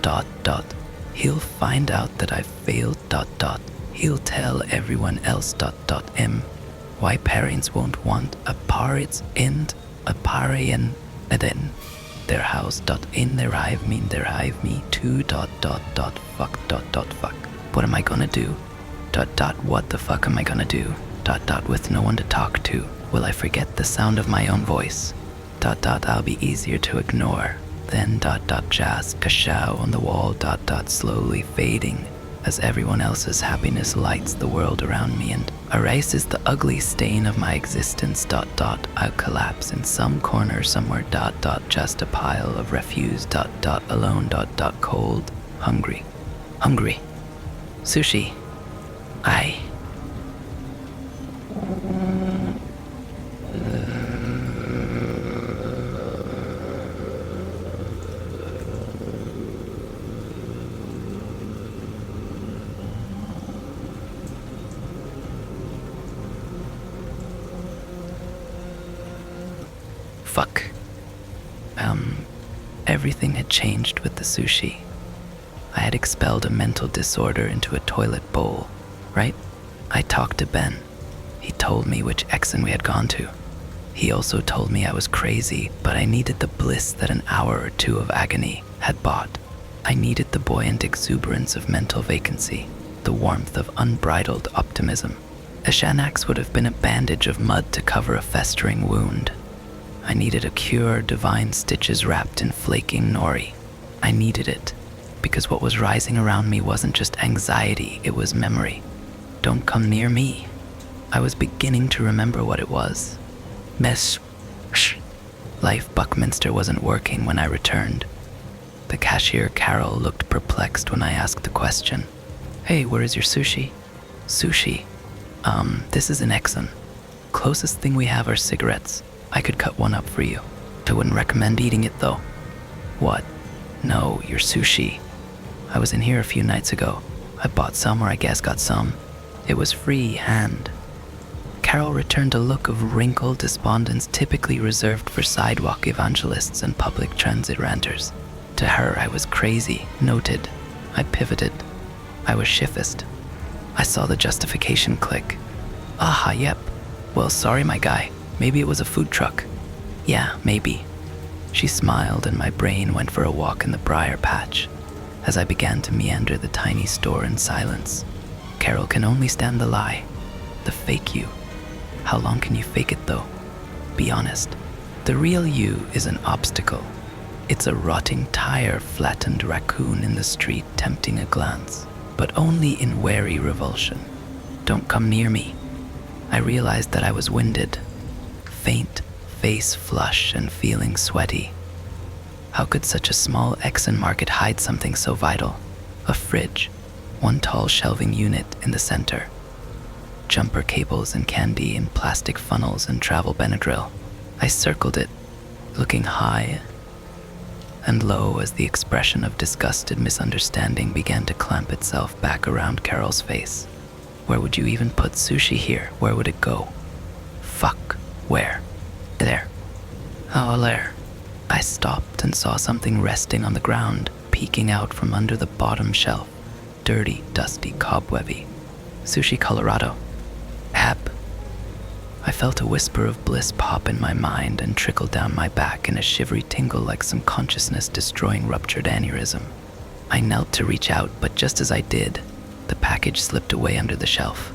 he'll find out that I've failed, he'll tell everyone else, why parents won't want a parents and a parian then their house, in their hive me too, fuck, fuck. What am I gonna do? What the fuck am I gonna do? With no one to talk to, will I forget the sound of my own voice? I'll be easier to ignore. Then jazz kashow on the wall, slowly fading as everyone else's happiness lights the world around me and erases the ugly stain of my existence, I'll collapse in some corner somewhere, just a pile of refuse, alone, cold, hungry. Sushi. Fuck. Everything had changed with the sushi. I had expelled a mental disorder into a toilet bowl, right? I talked to Ben. He told me which exon we had gone to. He also told me I was crazy, but I needed the bliss that an hour or two of agony had bought. I needed the buoyant exuberance of mental vacancy, the warmth of unbridled optimism. A Xanax would have been a bandage of mud to cover a festering wound. I needed a cure, divine stitches wrapped in flaking nori. I needed it, because what was rising around me wasn't just anxiety, it was memory. Don't come near me. I was beginning to remember what it was. Life Buckminster wasn't working when I returned. The cashier, Carol, looked perplexed when I asked the question. Hey, where is your sushi? Sushi? This is an Exxon. Closest thing we have are cigarettes. I could cut one up for you. I wouldn't recommend eating it though. What? No, your sushi. I was in here a few nights ago. I bought some, or I guess got some. It was free hand. Carol returned a look of wrinkled despondence typically reserved for sidewalk evangelists and public transit ranters. To her, I was crazy, noted. I pivoted. I was shiftist. I saw the justification click. Aha, yep. Well, sorry, my guy. Maybe it was a food truck. Yeah, maybe. She smiled and my brain went for a walk in the briar patch as I began to meander the tiny store in silence. Carol can only stand the lie, the fake you. How long can you fake it though? Be honest. The real you is an obstacle. It's a rotting tire, flattened raccoon in the street tempting a glance, but only in wary revulsion. Don't come near me. I realized that I was winded, faint, face flush and feeling sweaty. How could such a small Exxon market hide something so vital? A fridge, one tall shelving unit in the center. Jumper cables and candy in plastic funnels and travel Benadryl. I circled it, looking high and low as the expression of disgusted misunderstanding began to clamp itself back around Carol's face. Where would you even put sushi here? Where would it go? Fuck. Where? There. Oh, there. I stopped and saw something resting on the ground, peeking out from under the bottom shelf. Dirty, dusty, cobwebby. Sushi Colorado. Ab. I felt a whisper of bliss pop in my mind and trickle down my back in a shivery tingle like some consciousness-destroying ruptured aneurysm. I knelt to reach out, but just as I did, the package slipped away under the shelf.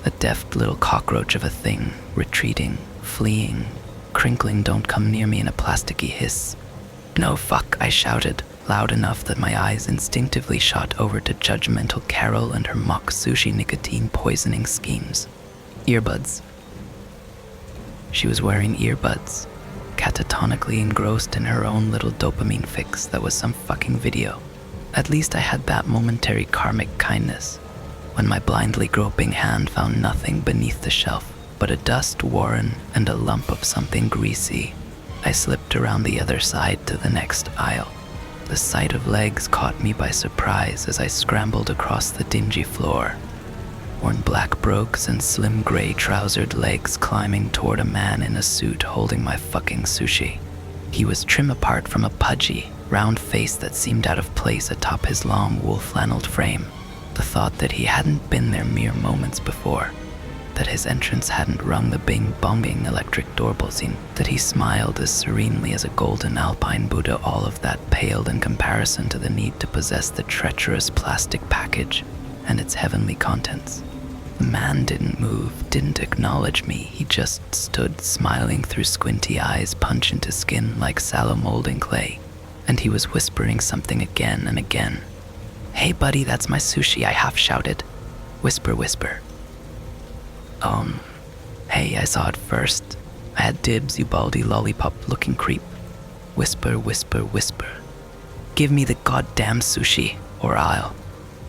A deft little cockroach of a thing, retreating, fleeing, crinkling "don't come near me" in a plasticky hiss. No, fuck, I shouted, loud enough that my eyes instinctively shot over to judgmental Carol and her mock sushi nicotine poisoning schemes. Earbuds. She was wearing earbuds, catatonically engrossed in her own little dopamine fix that was some fucking video. At least I had that momentary karmic kindness, when my blindly groping hand found nothing beneath the shelf but a dust warren and a lump of something greasy. I slipped around the other side to the next aisle. The sight of legs caught me by surprise as I scrambled across the dingy floor. Worn black brogues and slim gray trousered legs climbing toward a man in a suit holding my fucking sushi. He was trim apart from a pudgy, round face that seemed out of place atop his long wool flanneled frame. The thought that he hadn't been there mere moments before, that his entrance hadn't rung the bing-bonging electric doorbell scene, that he smiled as serenely as a golden alpine Buddha, all of that paled in comparison to the need to possess the treacherous plastic package and its heavenly contents. The man didn't move, didn't acknowledge me. He just stood smiling through squinty eyes, punch into skin like sallow molding clay. And he was whispering something again and again. "Hey buddy, that's my sushi," I half shouted. Whisper, whisper. Hey, I saw it first. I had dibs, you baldy lollipop-looking creep. Whisper, whisper, whisper. "Give me the goddamn sushi, or I'll..."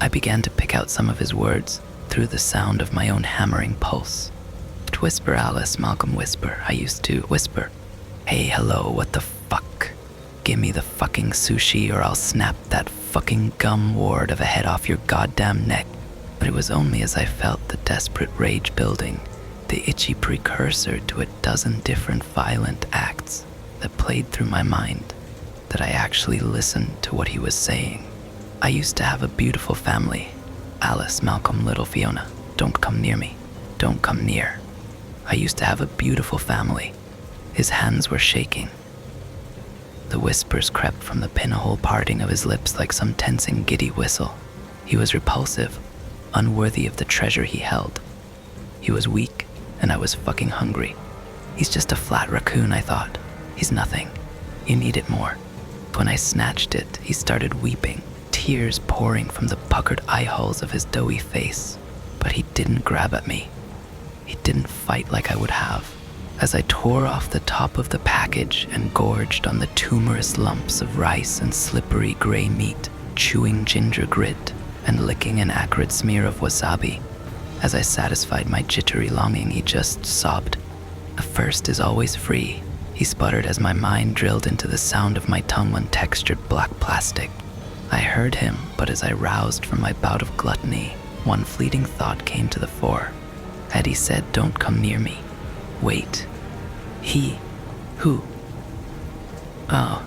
I began to pick out some of his words through the sound of my own hammering pulse. Whisper, Alice, Malcolm, whisper. I used to whisper. "Hey, hello, what the fuck? Give me the fucking sushi or I'll snap that fucking gum ward of a head off your goddamn neck." But it was only as I felt the desperate rage building, the itchy precursor to a dozen different violent acts that played through my mind, that I actually listened to what he was saying. I used to have a beautiful family. Alice, Malcolm, little Fiona, don't come near me. Don't come near. I used to have a beautiful family. His hands were shaking. The whispers crept from the pinhole parting of his lips like some tensing giddy whistle. He was repulsive, unworthy of the treasure he held. He was weak, and I was fucking hungry. He's just a flat raccoon, I thought. He's nothing. You need it more. When I snatched it, he started weeping, tears pouring from the puckered eye holes of his doughy face. But he didn't grab at me. He didn't fight like I would have. As I tore off the top of the package and gorged on the tumorous lumps of rice and slippery gray meat, chewing ginger grit and licking an acrid smear of wasabi. As I satisfied my jittery longing, he just sobbed. "The first is always free," he sputtered as my mind drilled into the sound of my tongue on textured black plastic. I heard him, but as I roused from my bout of gluttony, one fleeting thought came to the fore. Had he said, "Don't come near me"? Wait. He? Who? Oh,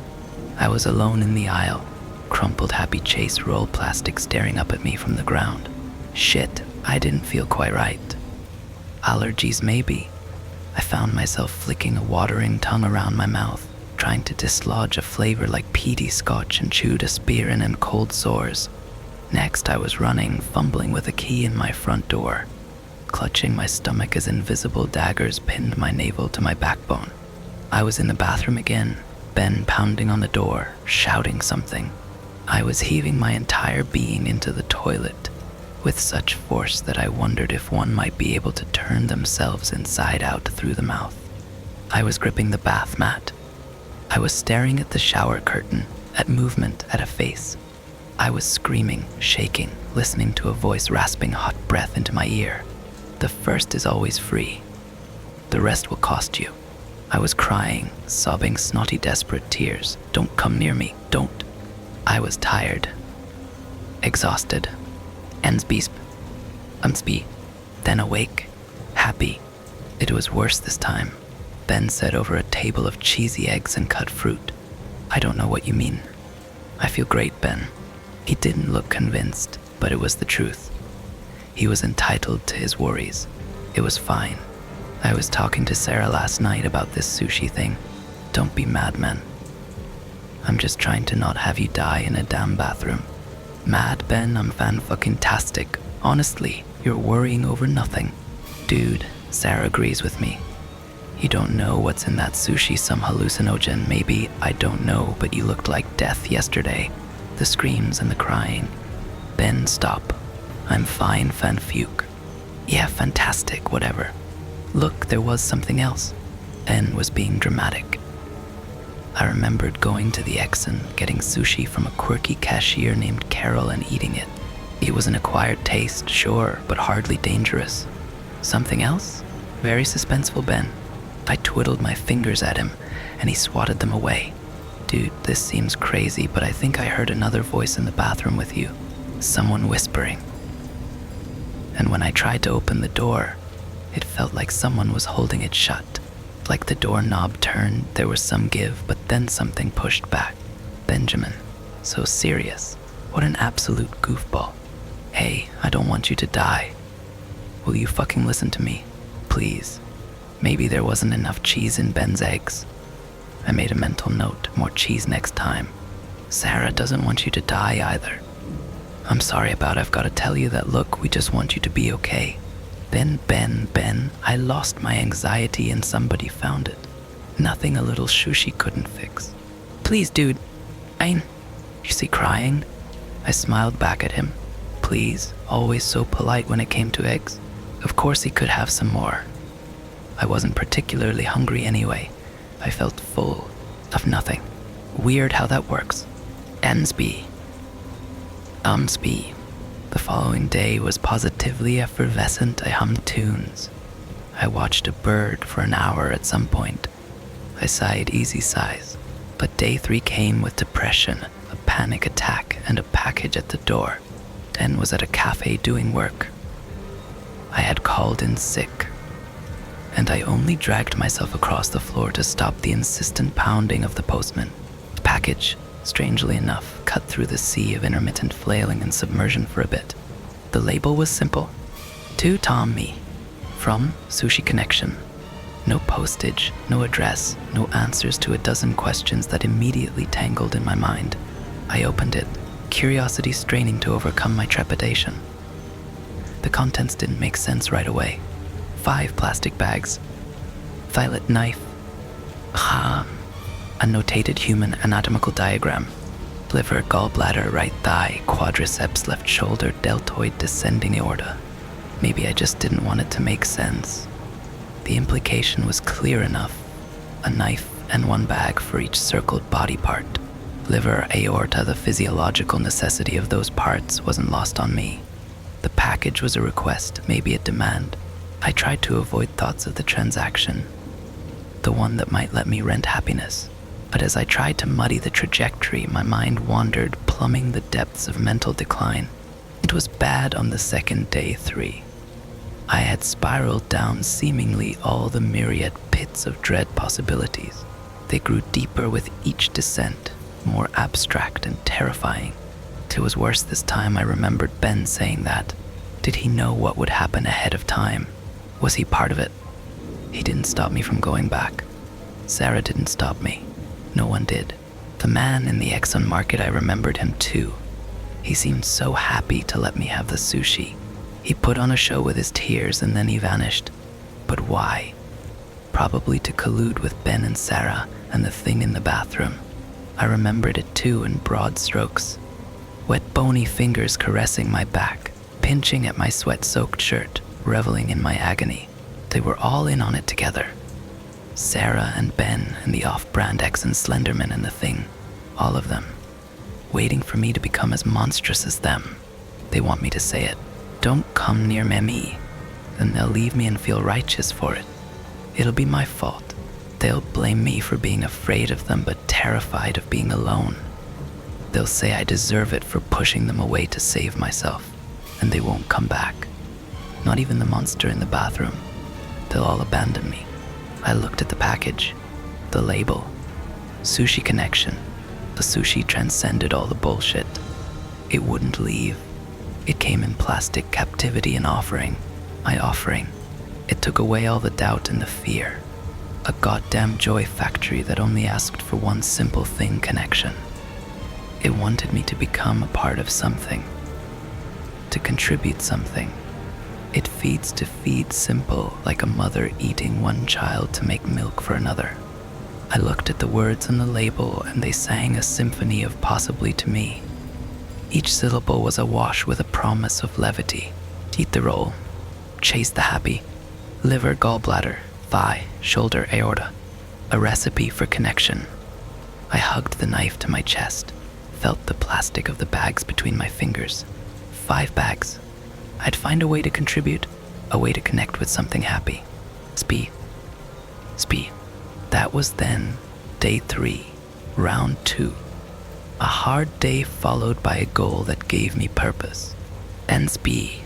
I was alone in the aisle, crumpled Happy Chase roll plastic staring up at me from the ground. Shit, I didn't feel quite right. Allergies, maybe. I found myself flicking a watering tongue around my mouth, trying to dislodge a flavor like peaty scotch and chewed aspirin and cold sores. Next, I was running, fumbling with a key in my front door, clutching my stomach as invisible daggers pinned my navel to my backbone. I was in the bathroom again, Ben pounding on the door, shouting something. I was heaving my entire being into the toilet, with such force that I wondered if one might be able to turn themselves inside out through the mouth. I was gripping the bath mat. I was staring at the shower curtain, at movement, at a face. I was screaming, shaking, listening to a voice rasping hot breath into my ear. "The first is always free. The rest will cost you." I was crying, sobbing snotty, desperate tears. Don't come near me, don't. I was tired, exhausted, ensbeesp, then awake, happy. It was worse this time. Ben said over a table of cheesy eggs and cut fruit. I don't know what you mean. I feel great, Ben. He didn't look convinced, but it was the truth. He was entitled to his worries. It was fine. I was talking to Sarah last night about this sushi thing. Don't be mad, man. I'm just trying to not have you die in a damn bathroom. Mad, Ben? I'm fan-fucking-tastic. Honestly, you're worrying over nothing. Dude, Sarah agrees with me. You don't know what's in that sushi, some hallucinogen, maybe, I don't know, but you looked like death yesterday. The screams and the crying. Ben, stop. I'm fine, fanfuke. Yeah, fantastic, whatever. Look, there was something else. Ben was being dramatic. I remembered going to the Exxon, getting sushi from a quirky cashier named Carol and eating it. It was an acquired taste, sure, but hardly dangerous. Something else? Very suspenseful, Ben. I twiddled my fingers at him, and he swatted them away. Dude, this seems crazy, but I think I heard another voice in the bathroom with you. Someone whispering. And when I tried to open the door, it felt like someone was holding it shut. Like the doorknob turned, there was some give, but then something pushed back. Benjamin. So serious. What an absolute goofball. Hey, I don't want you to die. Will you fucking listen to me? Please. Maybe there wasn't enough cheese in Ben's eggs. I made a mental note, more cheese next time. Sarah doesn't want you to die either. I'm sorry about it. I've got to tell you that, look, we just want you to be okay. Ben, I lost my anxiety and somebody found it. Nothing a little sushi couldn't fix. Please, dude. You see crying? I smiled back at him. Please, always so polite when it came to eggs. Of course he could have some more. I wasn't particularly hungry anyway. I felt full of nothing. Weird how that works. Ensby. The following day was positively effervescent. I hummed tunes. I watched a bird for an hour at some point. I sighed easy sighs. But day 3 came with depression, a panic attack, and a package at the door. Ben was at a cafe doing work. I had called in sick, and I only dragged myself across the floor to stop the insistent pounding of the postman. The package, strangely enough, cut through the sea of intermittent flailing and submersion for a bit. The label was simple. To Tommy. From Sushi Connection. No postage, no address, no answers to a dozen questions that immediately tangled in my mind. I opened it, curiosity straining to overcome my trepidation. The contents didn't make sense right away. 5 plastic bags. Violet knife. A notated human anatomical diagram. Liver, gallbladder, right thigh, quadriceps, left shoulder, deltoid, descending aorta. Maybe I just didn't want it to make sense. The implication was clear enough. A knife and 1 bag for each circled body part. Liver, aorta, the physiological necessity of those parts wasn't lost on me. The package was a request, maybe a demand. I tried to avoid thoughts of the transaction, the one that might let me rent happiness. But as I tried to muddy the trajectory, my mind wandered, plumbing the depths of mental decline. It was bad on the second day 3. I had spiraled down seemingly all the myriad pits of dread possibilities. They grew deeper with each descent, more abstract and terrifying. It was worse this time. I remembered Ben saying that. Did he know what would happen ahead of time? Was he part of it? He didn't stop me from going back. Sarah didn't stop me. No one did. The man in the Exxon market, I remembered him too. He seemed so happy to let me have the sushi. He put on a show with his tears and then he vanished. But why? Probably to collude with Ben and Sarah and the thing in the bathroom. I remembered it too in broad strokes. Wet bony fingers caressing my back, pinching at my sweat-soaked shirt, reveling in my agony. They were all in on it together. Sarah and Ben and the off-brand Exxon Slenderman and the thing. All of them. Waiting for me to become as monstrous as them. They want me to say it. Don't come near me. Then they'll leave me and feel righteous for it. It'll be my fault. They'll blame me for being afraid of them but terrified of being alone. They'll say I deserve it for pushing them away to save myself, and they won't come back. Not even the monster in the bathroom. They'll all abandon me. I looked at the package, the label, Sushi Connection. The sushi transcended all the bullshit. It wouldn't leave. It came in plastic captivity and offering. My offering. It took away all the doubt and the fear. A goddamn joy factory that only asked for one simple thing: connection. It wanted me to become a part of something, to contribute something. It feeds to feed simple, like a mother eating one child to make milk for another. I looked at the words on the label and they sang a symphony of possibly to me. Each syllable was awash with a promise of levity. Eat the roll, chase the happy, liver, gallbladder, thigh, shoulder, aorta. A recipe for connection. I hugged the knife to my chest, felt the plastic of the bags between my fingers. 5 bags. I'd find a way to contribute, a way to connect with something happy. Speed. That was then day 3, round 2. A hard day followed by a goal that gave me purpose. Unspe.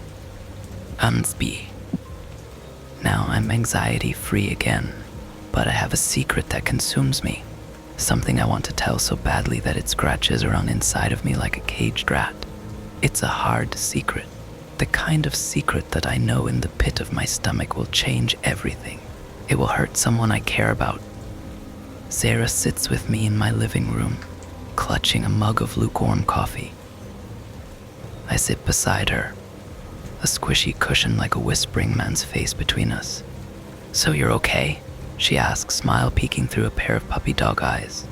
Now I'm anxiety-free again, but I have a secret that consumes me. Something I want to tell so badly that it scratches around inside of me like a caged rat. It's a hard secret. The kind of secret that I know in the pit of my stomach will change everything. It will hurt someone I care about. Sarah sits with me in my living room, clutching a mug of lukewarm coffee. I sit beside her, a squishy cushion like a whispering man's face between us. "So you're okay?" she asks, smile peeking through a pair of puppy dog eyes.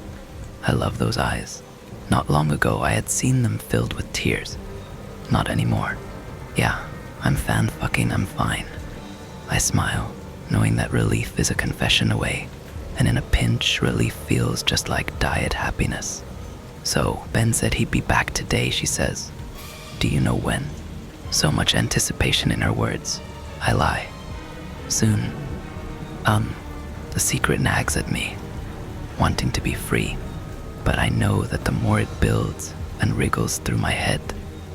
I love those eyes. Not long ago, I had seen them filled with tears. Not anymore. Yeah, I'm fan-fucking, I'm fine. I smile, knowing that relief is a confession away, and in a pinch, relief feels just like diet happiness. "So, Ben said he'd be back today," she says. "Do you know when?" So much anticipation in her words. I lie. "Soon." The secret nags at me, wanting to be free. But I know that the more it builds and wriggles through my head,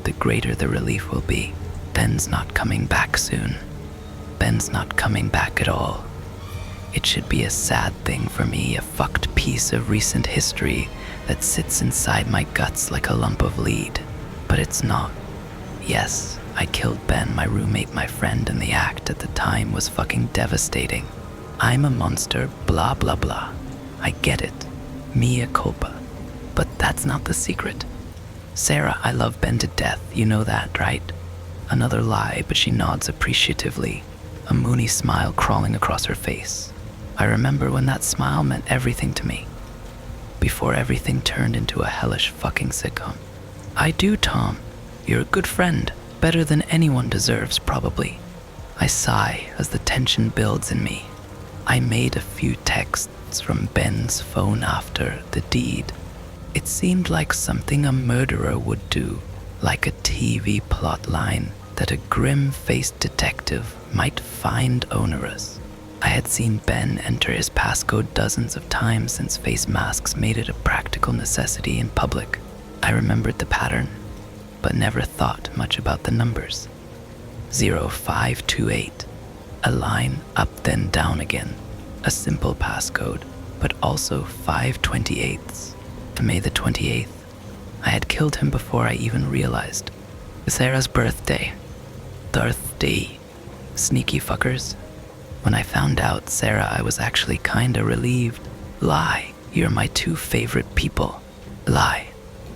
the greater the relief will be. Ben's not coming back soon. Ben's not coming back at all. It should be a sad thing for me, a fucked piece of recent history that sits inside my guts like a lump of lead. But it's not. Yes, I killed Ben, my roommate, my friend, and the act at the time was fucking devastating. I'm a monster, blah blah blah. I get it. Mea culpa. But that's not the secret. "Sarah, I love Ben to death, you know that, right?" Another lie, but she nods appreciatively, a moony smile crawling across her face. I remember when that smile meant everything to me, before everything turned into a hellish fucking sitcom. "I do, Tom. You're a good friend, better than anyone deserves, probably." I sigh as the tension builds in me. I made a few texts from Ben's phone after the deed. It seemed like something a murderer would do, like a TV plot line that a grim-faced detective might find onerous. I had seen Ben enter his passcode dozens of times since face masks made it a practical necessity in public. I remembered the pattern, but never thought much about the numbers. 0528, a line up then down again, a simple passcode, but also 5/28. May the 28th. I had killed him before I even realized. Sarah's birthday. Birthday. Sneaky fuckers. When I found out Sarah, I was actually kinda relieved. Lie. You're my 2 favorite people. Lie.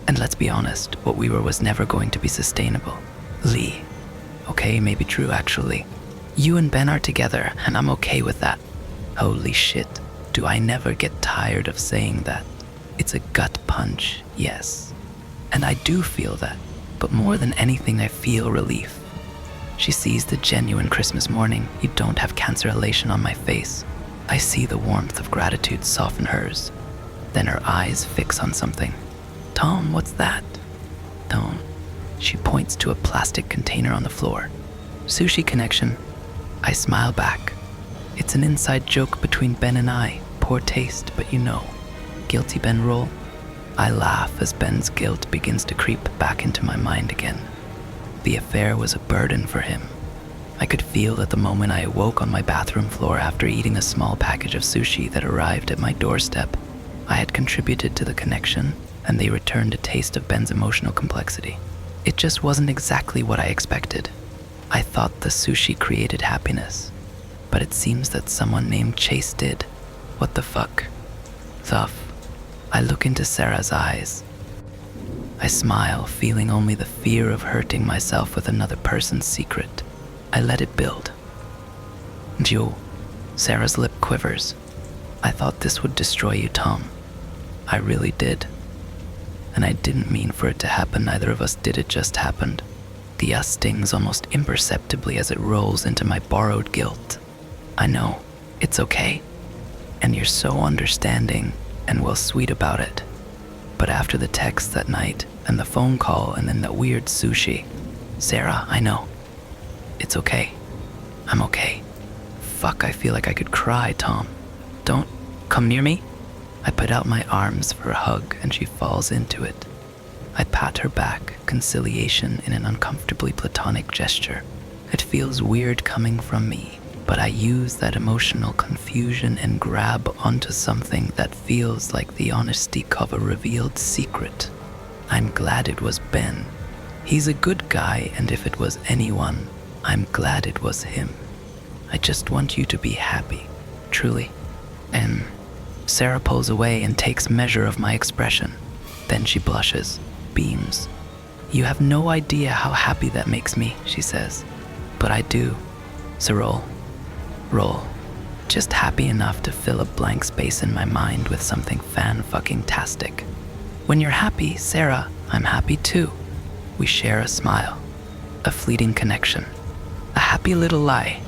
And let's be honest, what we were was never going to be sustainable. Lee. Okay, maybe true actually. You and Ben are together, and I'm okay with that. Holy shit, do I never get tired of saying that. It's a gut punch, yes. And I do feel that, but more than anything I feel relief. She sees the genuine Christmas morning, you don't have cancer elation on my face. I see the warmth of gratitude soften hers. Then her eyes fix on something. "Tom, what's that?" "Tom." She points to a plastic container on the floor. "Sushi Connection." I smile back. It's an inside joke between Ben and I, poor taste, but you know, guilty Ben roll. I laugh as Ben's guilt begins to creep back into my mind again. The affair was a burden for him. I could feel that the moment I awoke on my bathroom floor after eating a small package of sushi that arrived at my doorstep, I had contributed to the connection, and they returned a taste of Ben's emotional complexity. It just wasn't exactly what I expected. I thought the sushi created happiness, but it seems that someone named Chase did. What the fuck? Thuff. I look into Sarah's eyes. I smile, feeling only the fear of hurting myself with another person's secret. I let it build. Joe, Sarah's lip quivers. I thought this would destroy you, Tom. I really did. And I didn't mean for it to happen, neither of us did, it just happened. The us stings almost imperceptibly as it rolls into my borrowed guilt. I know, it's okay. And you're so understanding and well sweet about it. But after the text that night, and the phone call, and then that weird sushi, Sarah, I know. It's okay. I'm okay. Fuck, I feel like I could cry, Tom. Don't come near me. I put out my arms for a hug, and she falls into it. I pat her back, conciliation in an uncomfortably platonic gesture. It feels weird coming from me, but I use that emotional confusion and grab onto something that feels like the honesty of a revealed secret. I'm glad it was Ben. He's a good guy, and if it was anyone, I'm glad it was him. I just want you to be happy, truly. Sarah pulls away and takes measure of my expression. Then she blushes, beams. You have no idea how happy that makes me, she says. But I do. So roll. Just happy enough to fill a blank space in my mind with something fan-fucking-tastic. When you're happy, Sarah, I'm happy too. We share a smile, a fleeting connection, a happy little lie.